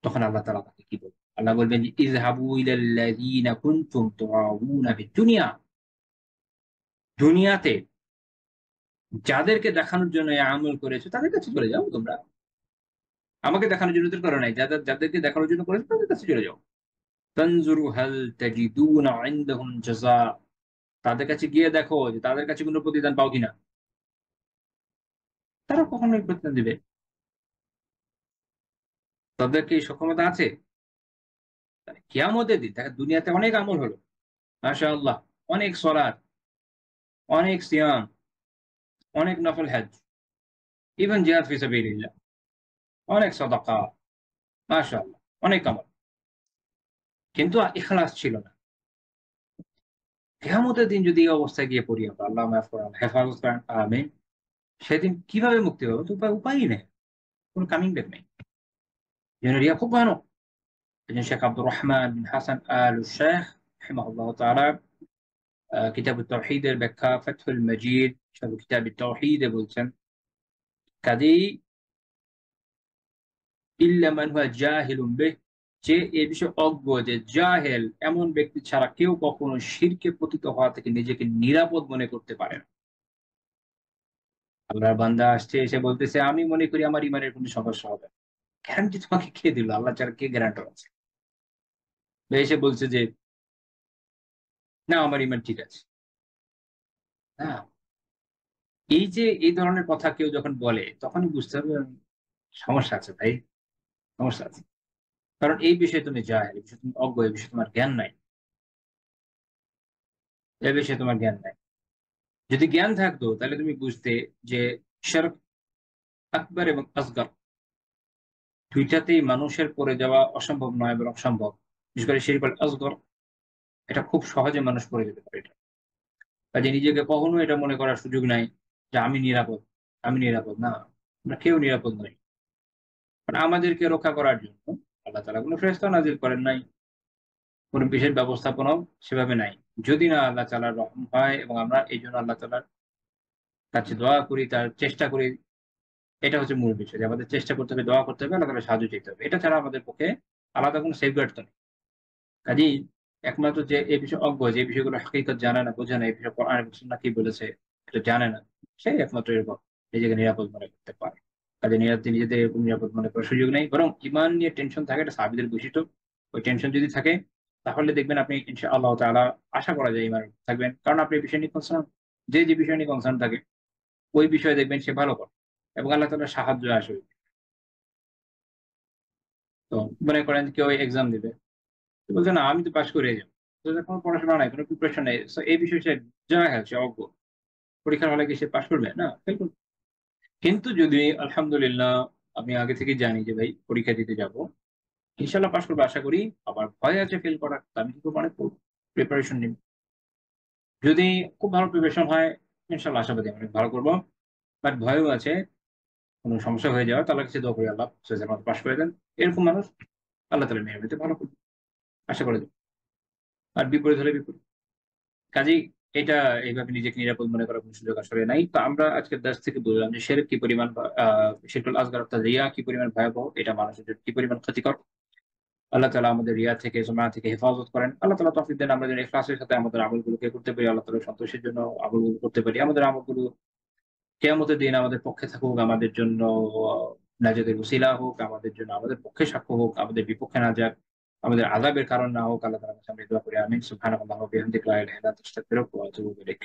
তখন আল্লাহ তাআলা তাকে কি বলবেন? আল্লাহ বলবেন যে ইযহাবু ইলাল্লাযীনা কুনতুম তুআউনা ফিদ দুনিয়া। দুনিয়াতে যাদেরকে দেখানোর জন্য এই আমল করেছো তাদের কাছে চলে যাও তোমরা। আমাকে দেখানোর জন্য তো করো নাই। যাদেরকে দেখানোর জন্য করেছো তাদের কাছে চলে যাও। তানজুরু হাল তাজিদুনা ইনদাহুম জাযা। তাদের কাছে গিয়ে দেখো যে তাদের কাছে কোনো প্রতিদান পাও কিনা। তারা কখনোই প্রতিদান দিবে? তাদের কি সক্ষমতা আছে? কিয়ামতের দিন দেখেন, দুনিয়াতে অনেক আমল হলো, মাশাআল্লাহ, অনেক সালাত, অনেক সিয়াম, অনেক নফল হজ, ইভেন জিহাদ ফি সাবিলিল্লাহ, অনেক সাদাকা, মাশাআল্লাহ, অনেক আমল। কিন্তু ইখলাস ছিল না। কিয়ামতের দিন যদি এই অবস্থায় গিয়ে পড়ি আমরা, আল্লাহ মাফ করেন, হেফাজত করেন, আমিন, সেদিন কিভাবে মুক্তি পাবো? তো উপায়ই নেই, কোনো কামিং ব্যাক নেই। যেন রিয়া খুব ভয়ানক। একজন শেখ আব্দুর রহমান বিন হাসান আল শেখ রাহিমাহুল্লাহ তাআলা কিতাব তাওহীদের ব্যাখ্যা ফাতহুল মজিদ সর্ব কিতাব তাওহীদে বলছেন, কাজেই ইল্লা মান হুয়া জাহিলুন বিহ, যে এই বিষয়ে অজ্ঞ, যে জাহেল, এমন ব্যক্তি ছাড়া কেউ কখনো শিরকে পতিত হওয়া থেকে নিজেকে নিরাপদ মনে করতে পারে না। আল্লাহর বান্দা আসছে, এসে বলতেছে আমি মনে করি আমার ইমানের কোনো সমস্যা হবে না। গ্যারান্টি তোমাকে কে দিল? আল্লাহ ছাড়া কে গ্যারান্টার আছে? এসে বলছে যে না আমার ইমান ঠিক আছে। না, এই যে এই ধরনের কথা কেউ যখন বলে তখনই বুঝতে হবে সমস্যা আছে ভাই, সমস্যা আছে। কারণ এই বিষয়ে তুমি জাহেল, এই বিষয়ে তুমি অজ্ঞ, এই বিষয়ে তোমার জ্ঞান নাই, এই বিষয়ে তোমার জ্ঞান নাই। যদি জ্ঞান থাকতো তাহলে তুমি বুঝতে যে শিরক আকবার এবং আসগর দুইটাতেই মানুষের পড়ে যাওয়া অসম্ভব নয়, বরং সম্ভব। বিশেষ করে শিরকুল আসগর, এটা খুব সহজে মানুষ করে যেতে পারে। এটা কাজে নিজেকে কখনো এটা মনে করার সুযোগ নাই যে আমি নিরাপদ, আমি নিরাপদ না। আমরা কেউ নিরাপদ নই। কারণ আমাদেরকে রক্ষা করার জন্য আল্লাহ তাআলা কোনো ফেরেশতা নাজিল করেন নাই, কোনো বিশেষ ব্যবস্থাপনাও সেভাবে নাই। যদি না আল্লাহ তাআলার রহম হয় এবং আমরা এই জন্য আল্লাহ তাআলার কাছে দোয়া করি, তার চেষ্টা করি, এটা হচ্ছে মূল বিষয় যে আমাদের চেষ্টা করতে হবে, দোয়া করতে হবে, আল্লাহ তাআলার সাহায্য চাইতে হবে। এটা ছাড়া আমাদের পক্ষে আলাদা কোনো সেফগার্ড তো নেই। কাজেই একমাত্র যে এই বিষয়ে অজ্ঞ, যে বিষয়গুলো হাকিকত জানে না, বোঝে না, এই বিষয়ে কোরআন এবং সুন্নাহ কি বলেছে এটা জানে না, সেই একমাত্র এরকম নিজেকে নিরাপদ মনে করতে পারে। কাজে নিজেদের এরকম নিরাপদ মনে করার সুযোগ নেই, বরং ঈমান নিয়ে টেনশন থাকে, এটা সাহাবীদের বৈশিষ্ট্য। ওই টেনশন যদি থাকে তাহলে দেখবেন আপনি ইনশাআল্লাহ তাআলা আশা করা যায় ঈমান থাকবেন। কারণ আপনি এই বিষয় নিয়ে কনসার্ন, যে বিষয় নিয়ে কনসার্ন থাকে ওই বিষয়ে দেখবেন সে ভালো করে এবং আল্লাহ তাআলার সাহায্য আসবে। তো মনে করেন কেউ এক্সাম দিবে, তো বলছে না আমি তো পাস করে যাবো। তো তার কোনো পড়াশোনা নাই, কোনো প্রিপারেশন নেই। সো এই বিষয়ে সে জাহেল, সে অজ্ঞ। পরীক্ষার হলে কি সে পাস করবে? না, ফেল করবে। কিন্তু যদি আলহামদুলিল্লাহ আমি আগে থেকে জানি যে ভাই পরীক্ষা দিতে যাব, ইনশাআল্লাহ পাস করবো আশা করি। আবার ভয় আছে ফেল করার, তো আমি কি করবো? অনেক প্রিপারেশন নিব। যদি খুব ভালো প্রিপারেশন হয় ইনশাআল্লাহ আশাবাদী আমি অনেক ভালো করবো। বাট ভয়ও আছে কোনো সমস্যা হয়ে যাওয়ার, তাহলে কাছে দোয়া করি আল্লাহ সহজে আমাকে পাস করে দেন। এরকম মানুষ আল্লাহ তাআলা মেহরবানিতে ভালো করবে, আশা করে দেন। আর বিপরীত হলে বিপরীত। কাজেই এটা এইভাবে নিজেকে নিরাপদ মনে করার কোনো সুযোগ আসলে নাই। তো আমরা আজকের দাস থেকে বুঝলাম যে শিরক কি পরিমাণ, শিরকুল আসগার অর্থাৎ রিয়া কি পরিমাণ ভয়াবহ, এটা মানুষের জন্য কি পরিমাণ ক্ষতিকর। আল্লাহ তাআলা আমাদের রিয়া থেকে, সুমআ থেকে হেফাজত করেন। আল্লাহ তাআলা তৌফিক দেন আমরা যেন ইখলাসের সাথে আমাদের আমলগুলোকে করতে পারি, আল্লাহ তাআলার সন্তোষের জন্য আমলগুলো করতে পারি। আমাদের আমলগুলো কিয়ামতের দিন আমাদের পক্ষে থাকুক, আমাদের জন্য নাজাতের উসিলা হোক, আমাদের জন্য আমাদের পক্ষে সাক্ষ্য হোক, আমাদের বিপক্ষে না যাক, আমাদের আযাবের কারণ না হোক। আল্লাহ তাআলার কাছে আমরা দোয়া করি। আমিন। সুবহানাল্লাহি ওয়া বিহামদিহি লা ইলাহা ইল্লা আনতা আস্তাগফিরুকা ওয়া আতুবু ইলাইক।